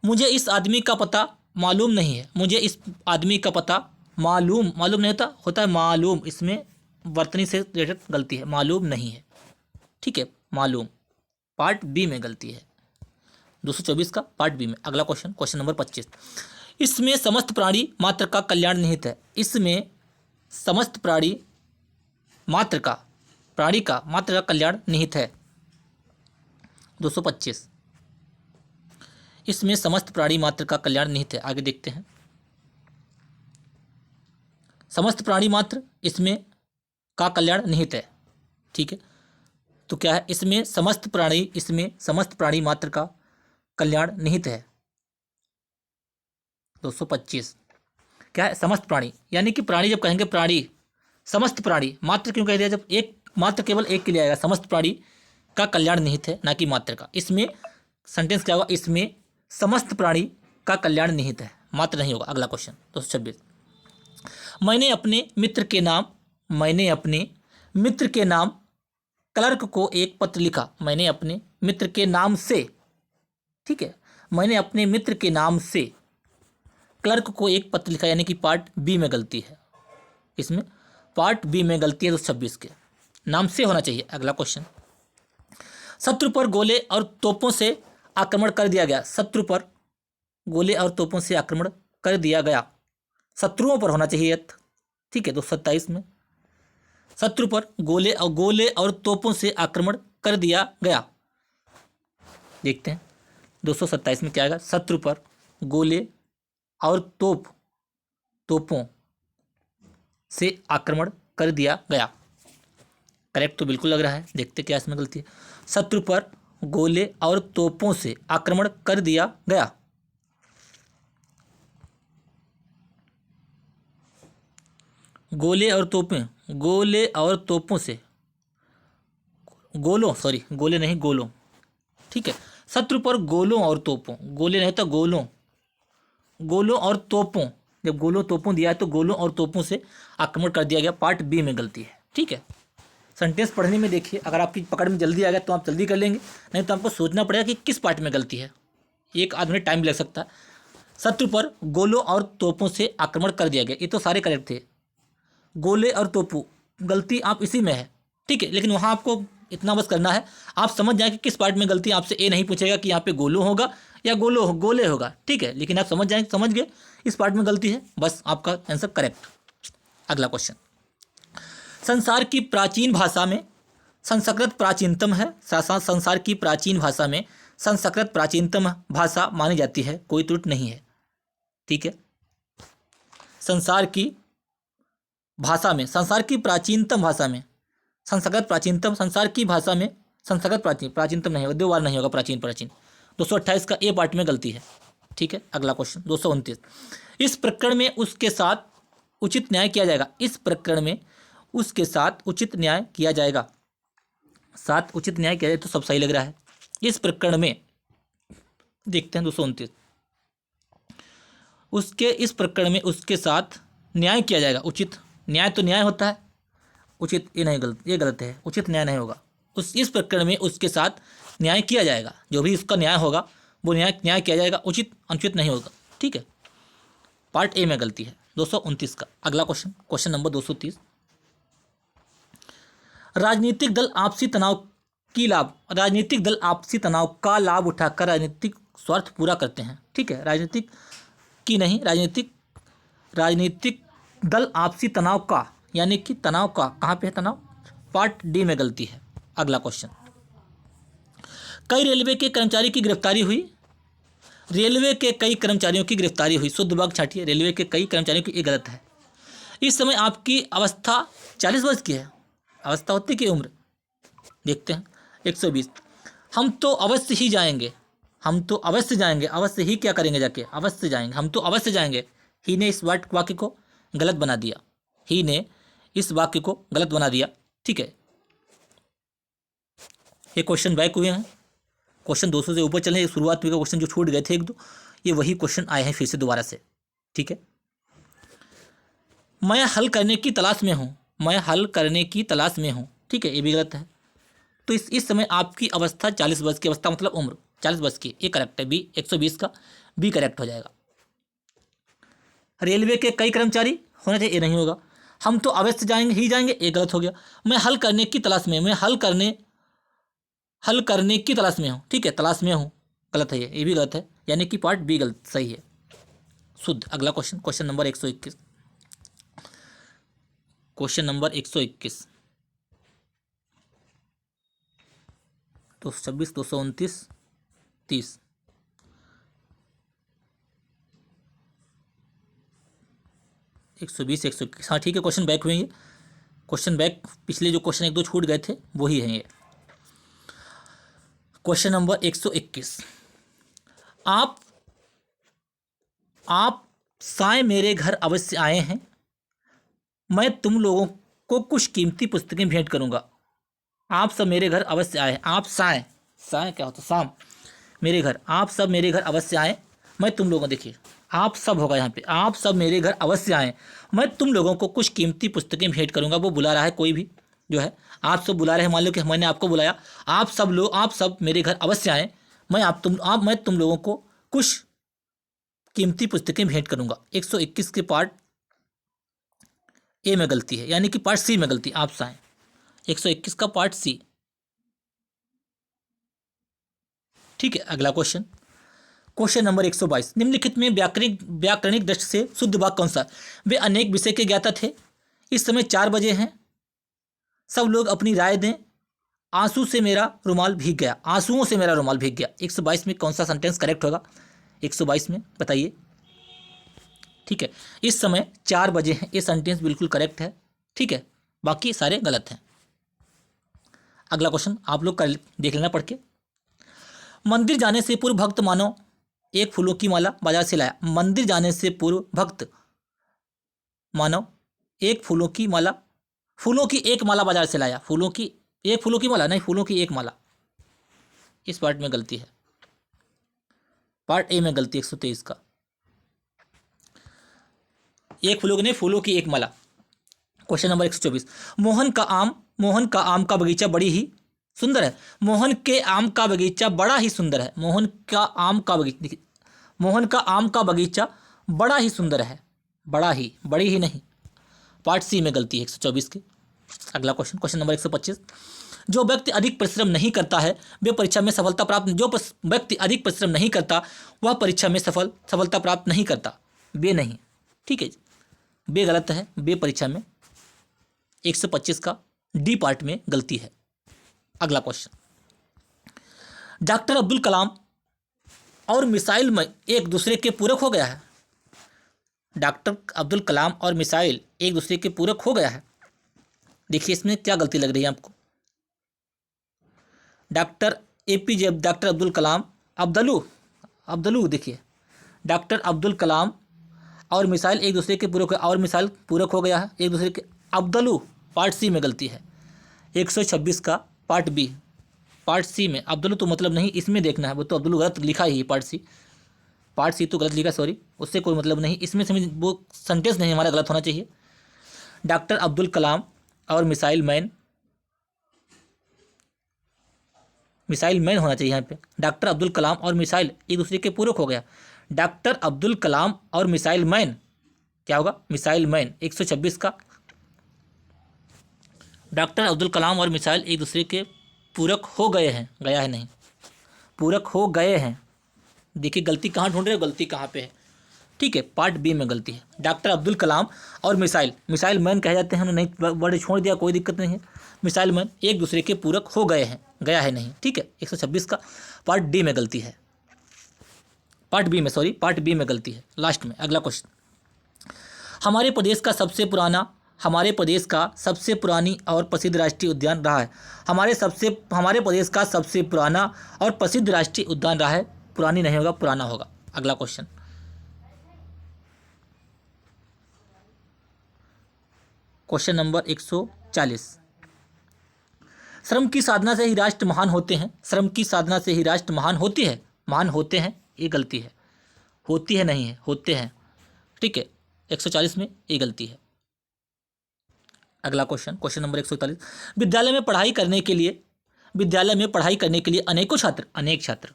[SPEAKER 1] मुझे इस आदमी का पता मालूम नहीं है। मुझे इस आदमी का पता मालूम नहीं होता, होता है मालूम। इसमें वर्तनी से रिलेटेड गलती है, मालूम नहीं है, ठीक है, मालूम। पार्ट बी में गलती है, 224 का पार्ट बी में। अगला क्वेश्चन, क्वेश्चन नंबर 25, इसमें समस्त प्राणी मात्र का कल्याण निहित है। इसमें समस्त प्राणी मात्र का कल्याण निहित है। 225, इसमें समस्त प्राणी मात्र का कल्याण निहित है। आगे देखते हैं, समस्त प्राणी मात्र इसमें का कल्याण निहित है, ठीक है। तो क्या है, इसमें समस्त प्राणी मात्र का कल्याण निहित है। 225 क्या है, समस्त प्राणी, यानी कि प्राणी जब कहेंगे प्राणी, समस्त प्राणी, मात्र क्यों कह दिया, जब एक मात्र केवल एक के लिए आएगा। समस्त प्राणी का कल्याण निहित है, ना कि मात्र का। इसमें सेंटेंस क्या होगा, इसमें समस्त प्राणी का कल्याण निहित है, मात्र नहीं होगा। अगला क्वेश्चन 226, मैंने अपने मित्र के नाम क्लर्क को एक पत्र लिखा। मैंने अपने मित्र के नाम से, ठीक है, मैंने अपने मित्र के नाम से क्लर्क को एक पत्र लिखा, यानी कि पार्ट बी में गलती है। इसमें पार्ट बी में गलती है। 226 के नाम से होना चाहिए। अगला क्वेश्चन, शत्रु पर गोले और तोपों से आक्रमण कर दिया गया। शत्रु पर गोले और तोपों से आक्रमण कर दिया गया, शत्रुओं पर होना चाहिए, ठीक है। 227 में शत्रु पर गोले और तोपों से आक्रमण कर दिया गया। देखते हैं 227 में क्या आएगा, शत्रु पर गोले और तोपों से आक्रमण कर दिया गया। करेक्ट तो बिल्कुल लग रहा है, देखते क्या इसमें गलती है। शत्रु पर गोले और तोपों से आक्रमण कर दिया गया। गोले और तोपों से, गोले नहीं, गोलों, ठीक है। शत्रु पर गोलों और तोपों, गोले नहीं तो गोलों और तोपों, जब गोलों तोपों दिया है तो गोलों और तोपों से आक्रमण कर दिया गया। पार्ट बी में गलती है, ठीक है। सेंटेंस पढ़ने में देखिए, अगर आपकी पकड़ में जल्दी आ गया तो आप जल्दी कर लेंगे, नहीं तो आपको सोचना पड़ेगा कि किस पार्ट में गलती है। एक आदमी टाइम लग सकता है। शत्रु पर गोलों और तोपों से आक्रमण कर दिया गया, ये तो सारे करेक्ट थे। गोले और तोपों, गलती आप इसी में है, ठीक है, लेकिन वहाँ आपको इतना बस करना है, आप समझ जाए कि किस पार्ट में गलती। आपसे ये नहीं पूछेगा कि यहाँ पे गोलो होगा या गोले होगा, ठीक है, लेकिन आप समझ गए इस पार्ट में गलती है, बस आपका आंसर करेक्ट। अगला क्वेश्चन, संसार की प्राचीन भाषा में संस्कृत प्राचीनतम है। संसार की प्राचीन भाषा में संस्कृत प्राचीनतम भाषा मानी जाती है, कोई त्रुटि नहीं है, ठीक है। संसार की प्राचीनतम भाषा में संस्कृत प्राचीनतम, संसार की भाषा में संस्कृत प्राचीनतम नहीं होगा, 2 बार नहीं होगा प्राचीन। 228 का ए पार्ट में गलती है, ठीक है। अगला क्वेश्चन 229, इस प्रकरण में उसके साथ उचित न्याय किया जाएगा। इस प्रकरण में उसके साथ उचित न्याय किया जाएगा। साथ उचित न्याय किया जाए तो सब सही लग रहा है, इस प्रकरण में देखते हैं 229, उसके इस प्रकरण में उसके साथ न्याय किया जाएगा। उचित न्याय तो न्याय होता है, उचित ये नहीं, गलत, ये गलत है, उचित न्याय नहीं होगा। इस प्रकरण में उसके साथ न्याय किया जाएगा, जो भी उसका न्याय होगा वो न्याय किया जाएगा, उचित अनुचित नहीं होगा। ठीक है, पार्ट ए में गलती है 229 का। अगला क्वेश्चन नंबर 230, राजनीतिक दल आपसी तनाव का लाभ उठाकर राजनीतिक स्वार्थ पूरा करते हैं। ठीक है, राजनीतिक दल आपसी तनाव का, यानी कि तनाव का, कहाँ पे है तनाव, पार्ट डी में गलती है। अगला क्वेश्चन, कई रेलवे के कर्मचारी की गिरफ्तारी हुई। रेलवे के कई कर्मचारियों की गिरफ्तारी हुई, शुद्ध वाक्य छाटिए, रेलवे के कई कर्मचारियों की, ये गलत है। इस समय आपकी अवस्था 40 वर्ष की है। अवस्था होती कि उम्र, देखते हैं 120, हम तो अवश्य ही जाएंगे, अवश्य ही क्या करेंगे जाके, अवश्य जाएंगे, हम तो अवश्य जाएंगे। ही ने इस वाक्य को गलत बना दिया, ठीक है। ये क्वेश्चन बैक हुए हैं, क्वेश्चन 200 से ऊपर चले, शुरुआत में क्वेश्चन जो छूट गए थे 1-2, ये वही क्वेश्चन आए हैं फिर से दोबारा से। ठीक है, मैं हल करने की तलाश में हूँ, ठीक है, ये भी गलत है। तो इस समय आपकी अवस्था 40 वर्ष की, अवस्था मतलब उम्र 40 वर्ष की, ये करेक्ट है, बी 120 का बी करेक्ट हो जाएगा। रेलवे के कई कर्मचारी होने थे, ये नहीं होगा। हम तो अवश्य जाएंगे, ये गलत हो गया। मैं हल करने की तलाश में हूँ, ठीक है, तलाश में हूँ, गलत है, ये भी गलत है, यानी कि पार्ट बी गलत, सही है, शुद्ध। अगला क्वेश्चन नंबर 121, तो 26, 229, 30, एक 121, हाँ ठीक है, क्वेश्चन बैक हुए, क्वेश्चन बैक, पिछले जो क्वेश्चन 1-2 छूट गए थे वही हैं ये। क्वेश्चन नंबर 121, आप साय मेरे घर अवश्य आए हैं, मैं तुम लोगों को कुछ कीमती पुस्तकें भेंट करूंगा। आप सब मेरे घर अवश्य आए, आप साय क्या होता है, शाम, मेरे घर, आप सब मेरे घर अवश्य आए, मैं तुम लोगों, देखिए आप सब होगा यहाँ पे, आप सब मेरे घर अवश्य आए, मैं तुम लोगों को कुछ कीमती पुस्तकें भेंट करूंगा। वो बुला रहा है, कोई भी जो है, आप सब बुला रहे हैं, मान लो कि मैंने आपको बुलाया, आप सब मेरे घर अवश्य आए, मैं तुम लोगों को कुछ कीमती पुस्तकें भेंट करूंगा। 121 के पार्ट ए में गलती है, यानी कि पार्ट सी में गलती, आप साए 121 का पार्ट सी। ठीक है, अगला क्वेश्चन नंबर 122, निम्नलिखित में व्याकरणिक दृष्टि से शुद्ध वाक्य कौन सा। वे अनेक विषय के ज्ञाता थे, इस समय 4 बजे हैं, सब लोग अपनी राय दें, आंसुओं से मेरा रुमाल भीग गया। 122 में कौन सा सेंटेंस करेक्ट होगा, 122 में बताइए। ठीक है, इस समय 4 बजे हैं, ये सेंटेंस बिल्कुल करेक्ट है, ठीक है, बाकी सारे गलत हैं। अगला क्वेश्चन आप लोग कर देख लेना पढ़ के। मंदिर जाने से पूर्व भक्त मानो एक फूलों की माला बाजार से लाया। मंदिर जाने से पूर्व भक्त मानो एक फूलों की एक माला बाजार से लाया। फूलों की माला नहीं, फूलों की एक माला, इस पार्ट में गलती है, पार्ट ए में गलती 123 का, एक फूलों की एक माला। क्वेश्चन नंबर 124, मोहन का आम का बगीचा बड़ी ही सुंदर है। मोहन के आम का बगीचा बड़ा ही सुंदर है। मोहन का आम का बगीचा बड़ा ही सुंदर है, बड़ी ही नहीं, पार्ट सी में गलती है 124 की। अगला क्वेश्चन नंबर 125, जो व्यक्ति अधिक परिश्रम नहीं करता है वह परीक्षा में सफलता प्राप्त नहीं करता। बे नहीं, ठीक है, बे गलत है, बे परीक्षा में 125 का डी पार्ट में गलती है। अगला क्वेश्चन, डॉक्टर अब्दुल कलाम और मिसाइल में एक दूसरे के पूरक हो गया है। डॉक्टर अब्दुल कलाम और मिसाइल एक दूसरे के पूरक हो गया है। देखिए इसमें क्या गलती लग रही है आपको। डॉक्टर अब्दुल कलाम, अब्दुलू देखिए, डॉक्टर अब्दुल कलाम और मिसाइल एक दूसरे के पूरक, और मिसाइल पूरक हो गया है एक दूसरे के, अब्दुलू पार्ट सी में गलती है 126 का पार्ट बी। पार्ट सी में अब्दुल तो मतलब नहीं, इसमें देखना है, वो तो अब्दुल गलत लिखा ही है पार्ट सी तो गलत लिखा, सॉरी, उससे कोई मतलब नहीं, इसमें से वो सेंटेंस नहीं हमारा गलत होना चाहिए। डॉक्टर अब्दुल कलाम और मिसाइल मैन होना चाहिए यहाँ पे। डॉक्टर अब्दुल कलाम और मिसाइल एक दूसरे के पूरक हो गया। डॉक्टर अब्दुल कलाम और मिसाइल मैन क्या होगा? मिसाइल मैन 126 का। डॉक्टर अब्दुल कलाम और मिसाइल एक दूसरे के पूरक हो गए हैं, गया है नहीं, पूरक हो गए हैं। देखिए गलती कहाँ ढूंढ रहे हो, गलती कहाँ पे है, ठीक है, पार्ट बी में गलती है। डॉक्टर अब्दुल कलाम और मिसाइल मैन कहे जाते हैं, उन्होंने वर्ड छोड़ दिया, कोई दिक्कत नहीं है। मिसाइल मैन एक दूसरे के पूरक हो गए हैं, गया है नहीं, ठीक है। 126 का पार्ट डी में गलती है, पार्ट बी में गलती है। लास्ट में अगला क्वेश्चन, हमारे प्रदेश का सबसे पुरानी और प्रसिद्ध राष्ट्रीय उद्यान रहा है। हमारे प्रदेश का सबसे पुराना और प्रसिद्ध राष्ट्रीय उद्यान रहा है, पुरानी नहीं होगा, पुराना होगा। अगला क्वेश्चन, क्वेश्चन नंबर 140, श्रम की साधना से ही राष्ट्र महान होते हैं। श्रम की साधना से ही राष्ट्र महान होती है, महान होते हैं, ये गलती है, होती है नहीं है, होते हैं, ठीक है। 140 में ये गलती है। अगला क्वेश्चन, क्वेश्चन नंबर 141, विद्यालय में पढ़ाई करने के लिए अनेक छात्र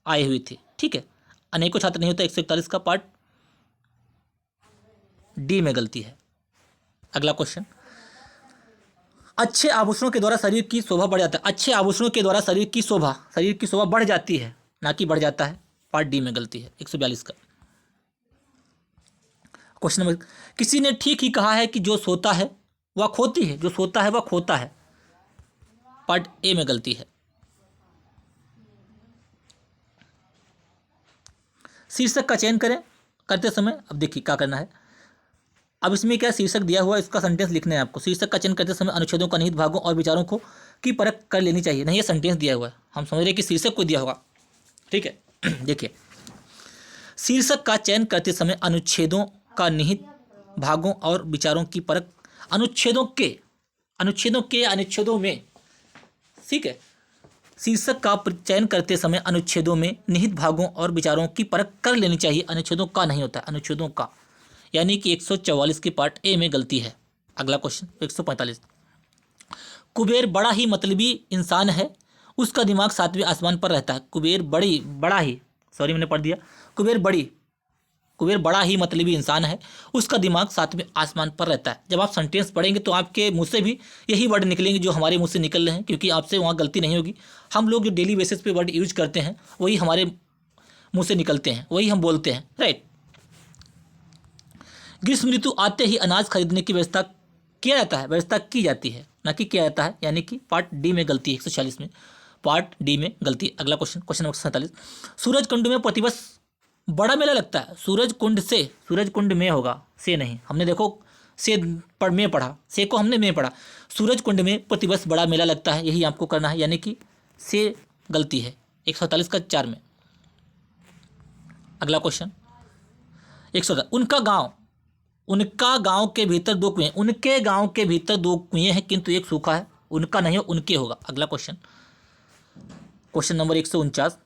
[SPEAKER 1] आए हुए थे, ठीक है। अनेकों छात्र नहीं होता, 141 का पार्ट डी में गलती है। अगला क्वेश्चन, अच्छे आभूषणों के द्वारा शरीर की शोभा बढ़ जाता है। अच्छे आभूषणों के द्वारा शरीर की शोभा बढ़ जाती है, ना कि बढ़ जाता है, पार्ट डी में गलती है। 142 का क्वेश्चन नंबर, किसी ने ठीक ही कहा है कि जो सोता है वह खोती है, जो सोता है वह खोता है, पार्ट ए में गलती है। शीर्षक का चयन करते समय, अब देखिए क्या करना है। अब इसमें क्या शीर्षक दिया हुआ है, इसका सेंटेंस लिखना है आपको। शीर्षक का चयन करते समय अनुच्छेदों का निहित भागों और विचारों को की परख कर लेनी चाहिए। नहीं, ये सेंटेंस दिया हुआ है, हम समझ रहे हैं कि शीर्षक को दिया होगा, ठीक है। देखिए, शीर्षक का चयन करते समय अनुच्छेदों का निहित भागों और विचारों की परख, अनुच्छेदों में, ठीक है। शीर्षक का चयन करते समय अनुच्छेदों में निहित भागों और विचारों की परख कर लेनी चाहिए। अनुच्छेदों का नहीं होता, अनुच्छेदों का, यानी कि 144 की पार्ट ए में गलती है। अगला क्वेश्चन 145, कुबेर बड़ा ही मतलबी इंसान है, उसका दिमाग 7वें आसमान पर रहता है। कुबेर बड़ा ही मतलबी इंसान है, उसका दिमाग 7वें आसमान पर रहता है। जब आप सेंटेंस पढ़ेंगे तो आपके मुंह से भी यही वर्ड निकलेंगे जो हमारे मुंह से निकल रहे हैं, क्योंकि आपसे वहाँ गलती नहीं होगी। हम लोग जो डेली बेसिस पे वर्ड यूज करते हैं वही हमारे मुंह से निकलते हैं, वही हम बोलते हैं, राइट। ग्रीष्म ऋतु आते ही अनाज खरीदने की व्यवस्था की जाती है, ना कि किया जाता है, यानी कि पार्ट डी में गलती है। 146 में पार्ट डी में गलती। अगला question, question number 47, Suraj Kund में प्रतिवर्ष बड़ा मेला लगता है। सूरज कुंड में होगा, से नहीं, हमने देखो से पर में पढ़ा, से को हमने में पढ़ा। सूरज कुंड में प्रतिवर्ष बड़ा मेला लगता है, यही आपको करना है, यानी कि से गलती है। 147 का 4 में। अगला क्वेश्चन 117, उनका गांव के भीतर 2 कुएं, उनके गांव के भीतर 2 कुएं हैं किंतु एक सूखा है। उनका नहीं हो, उनके होगा। अगला क्वेश्चन, क्वेश्चन नंबर 149,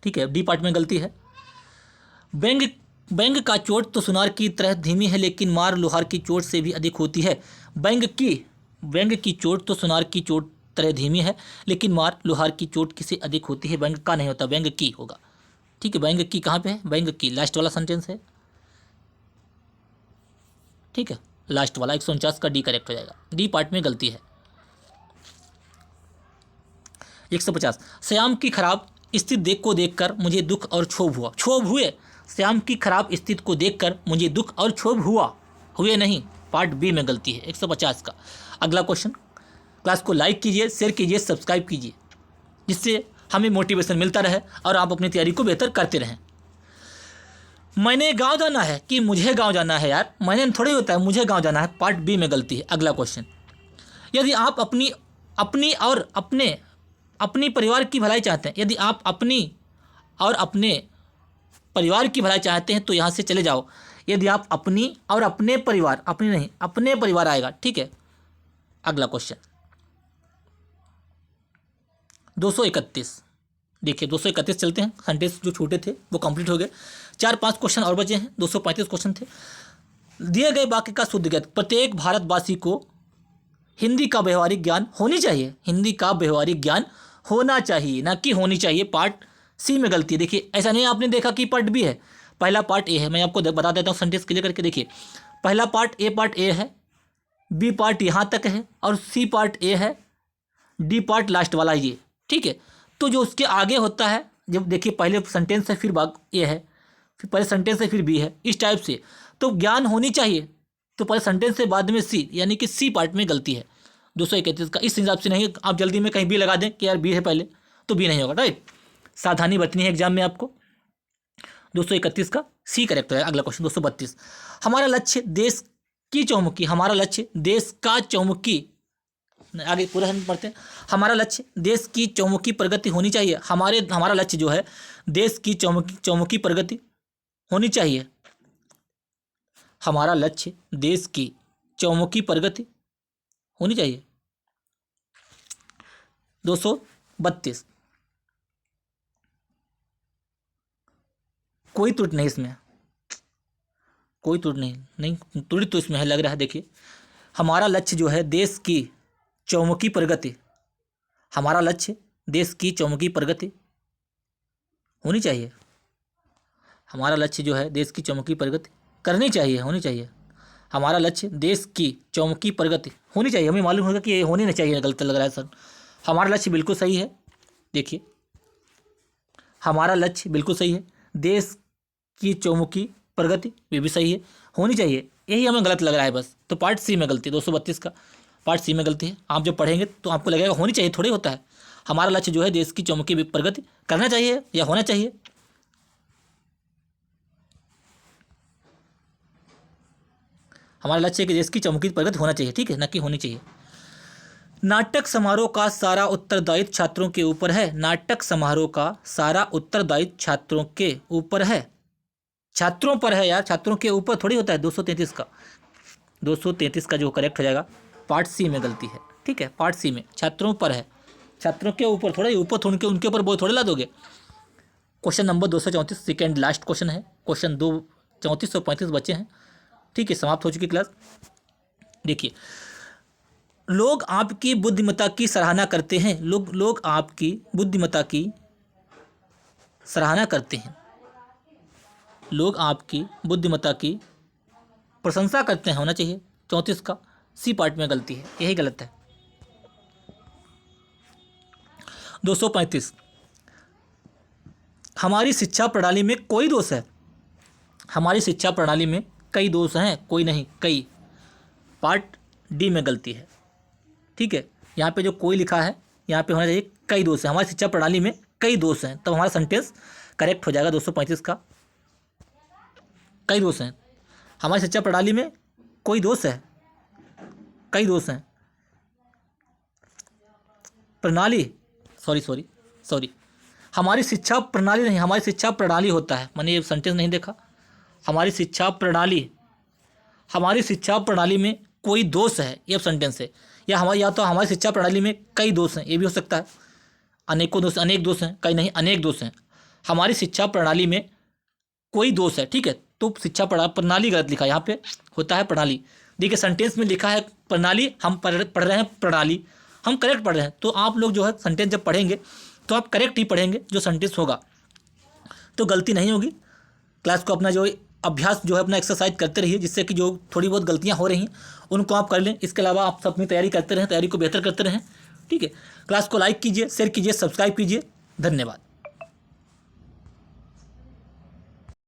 [SPEAKER 1] ठीक है, डी पार्ट में गलती है। बैंग का चोट तो सुनार की तरह धीमी है, लेकिन मार लोहार की चोट से भी अधिक होती है। बैंग की चोट तो सुनार की चोट तरह धीमी है, लेकिन मार लोहार की चोट किसे अधिक होती है। बैंग का नहीं होता, बैंग की होगा, ठीक है। बैंग की कहाँ पे है? बैंग की लास्ट वाला सेंटेंस है, ठीक है, लास्ट वाला। 149 का डी करेक्ट हो जाएगा, डी पार्ट में गलती है। 150, श्याम की खराब स्थिति को देखकर मुझे दुख और क्षोभ हुए। श्याम की खराब स्थिति को देखकर मुझे दुख और क्षोभ हुए नहीं, पार्ट बी में गलती है। 150 का अगला क्वेश्चन, क्लास को लाइक कीजिए, शेयर कीजिए, सब्सक्राइब कीजिए, जिससे हमें मोटिवेशन मिलता रहे और आप अपनी तैयारी को बेहतर करते रहें। मैंने गांव जाना है कि मुझे गांव जाना है, यार मैंने थोड़ी होता है, मुझे गांव जाना है, पार्ट बी में गलती है। अगला क्वेश्चन, यदि आप अपनी परिवार की भलाई चाहते हैं, यदि आप अपनी और अपने परिवार की भलाई चाहते हैं तो यहाँ से चले जाओ। यदि आप अपनी और अपने परिवार, अपने परिवार आएगा, ठीक है। अगला क्वेश्चन, 231। देखिए 231 चलते हैं, सेंटेंस जो छूटे थे वो कंप्लीट हो गए। 4-5 क्वेश्चन और बचे हैं, 235 क्वेश्चन थे। दिए गए वाक्य का शुद्ध ज्ञात। प्रत्येक भारतवासी को हिंदी का व्यवहारिक ज्ञान होनी चाहिए। हिंदी का व्यवहारिक ज्ञान होना चाहिए, ना कि होनी चाहिए। पार्ट सी में गलती है। देखिए ऐसा नहीं आपने देखा कि पार्ट बी है, पहला पार्ट ए है। मैं आपको बता देता हूँ सेंटेंस क्लियर करके। देखिए पहला पार्ट ए है, बी पार्ट यहाँ तक है और सी पार्ट ए है, डी पार्ट लास्ट वाला ये, ठीक है। तो जो उसके आगे होता है, जब देखिए पहले सेंटेंस है फिर भाग ए है, फिर पहले सेंटेंस है फिर बी है, इस टाइप से तो ज्ञान होनी चाहिए। तो पहले सेंटेंस से बाद में सी, यानी कि सी पार्ट में गलती है 231 का। इस हिसाब से नहीं आप जल्दी में कहीं भी लगा दें कि यार बी है पहले, तो बी नहीं होगा, राइट। सावधानी बरतनी है एग्जाम में आपको। 231 का सी करेक्ट है। अगला क्वेश्चन 232। हमारा लक्ष्य देश की चौमुखी, हमारा लक्ष्य देश का चौमुखी, आगे पूरा हम पढ़ते हैं। हमारा लक्ष्य देश की चौमुखी प्रगति होनी चाहिए। हमारा लक्ष्य जो है देश की चौमुखी प्रगति होनी चाहिए। हमारा लक्ष्य देश की चौमुखी प्रगति होनी चाहिए। 232। कोई त्रुटि नहीं इसमें, कोई त्रुटि नहीं, त्रुटि तो इसमें है लग रहा है। देखिए हमारा लक्ष्य जो है देश की चौमुखी प्रगति, हमारा लक्ष्य देश की चौमुखी प्रगति होनी चाहिए। हमारा लक्ष्य जो है देश की चौमुखी प्रगति करनी चाहिए, होनी चाहिए। हमारा लक्ष्य देश की चौमुखी प्रगति होनी चाहिए। हमें मालूम होगा कि ये होनी नहीं चाहिए, गलत लग रहा है सर। हमारा लक्ष्य बिल्कुल सही है। देखिए हमारा लक्ष्य बिल्कुल सही है, देश की चौमुखी प्रगति भी सही है, होनी चाहिए, यही हमें गलत लग रहा है बस। तो पार्ट सी में गलती, 232 का पार्ट सी में गलती है। आप जब पढ़ेंगे तो आपको लगेगा होनी चाहिए, थोड़ी होता है। हमारा लक्ष्य जो है देश की चौमुखी प्रगति करना चाहिए या होना चाहिए। हमारा लक्ष्य है कि देश की चौमुखी प्रगति होना चाहिए, ठीक है, ना कि होनी चाहिए। नाटक समारोह का सारा उत्तरदायित्व छात्रों के ऊपर है। नाटक समारोह का सारा उत्तरदायित्व छात्रों के ऊपर है, छात्रों पर है यार, छात्रों के ऊपर थोड़ी होता है। 233 का 233 का जो करेक्ट हो जाएगा, पार्ट सी में गलती है, ठीक है। पार्ट सी में छात्रों पर है, छात्रों के ऊपर थोड़ा, ऊपर थोड़े उनके ऊपर बहुत थोड़े ला दोगे। Question number 234 second last question है। क्वेश्चन 234 और 35 बचे हैं, ठीक है, समाप्त हो चुकी क्लास। देखिए लोग आपकी बुद्धिमत्ता की सराहना करते हैं। लोग आपकी बुद्धिमत्ता की सराहना करते हैं। लोग आपकी बुद्धिमत्ता की प्रशंसा करते हैं, होना चाहिए। 34 का सी पार्ट में गलती है, यही गलत है। 235। हमारी शिक्षा प्रणाली में कोई दोष है। हमारी शिक्षा प्रणाली में कई दोष हैं, कोई नहीं, कई। पार्ट डी में गलती है, ठीक है। यहाँ पे जो कोई लिखा है, यहाँ पे होना चाहिए कई दोष है। हमारी शिक्षा प्रणाली में कई दोष हैं, तब हमारा सेंटेंस करेक्ट हो जाएगा। 235 का कई दोष हैं। हमारी शिक्षा प्रणाली में कोई दोष है, कई दोष हैं। प्रणाली, सॉरी, हमारी शिक्षा प्रणाली नहीं, हमारी शिक्षा प्रणाली होता है। मैंने ये सेंटेंस नहीं देखा। हमारी शिक्षा प्रणाली में कोई दोष है, ये सेंटेंस है। या तो हमारी शिक्षा प्रणाली में कई दोष हैं, ये भी हो सकता है। अनेकों दोष, अनेक दोष हैं, कई नहीं, अनेक दोष हैं। हमारी शिक्षा प्रणाली में कोई दोष है, ठीक है। तो शिक्षा प्रणाली गलत लिखा है, यहाँ पे होता है प्रणाली। देखिए सेंटेंस में लिखा है प्रणाली, हम पढ़ रहे हैं प्रणाली, हम करेक्ट पढ़ रहे हैं। तो आप लोग जो है सेंटेंस जब पढ़ेंगे तो आप करेक्ट ही पढ़ेंगे जो सेंटेंस होगा, तो गलती नहीं होगी। क्लास को अपना जो अभ्यास जो है अपना एक्सरसाइज करते रहिए, जिससे कि जो थोड़ी बहुत गलतियाँ हो रही हैं उनको आप कर लें। इसके अलावा आप अपनी तैयारी करते रहें, तैयारी को बेहतर करते रहें, ठीक है। क्लास को लाइक कीजिए, शेयर कीजिए, सब्सक्राइब कीजिए। धन्यवाद।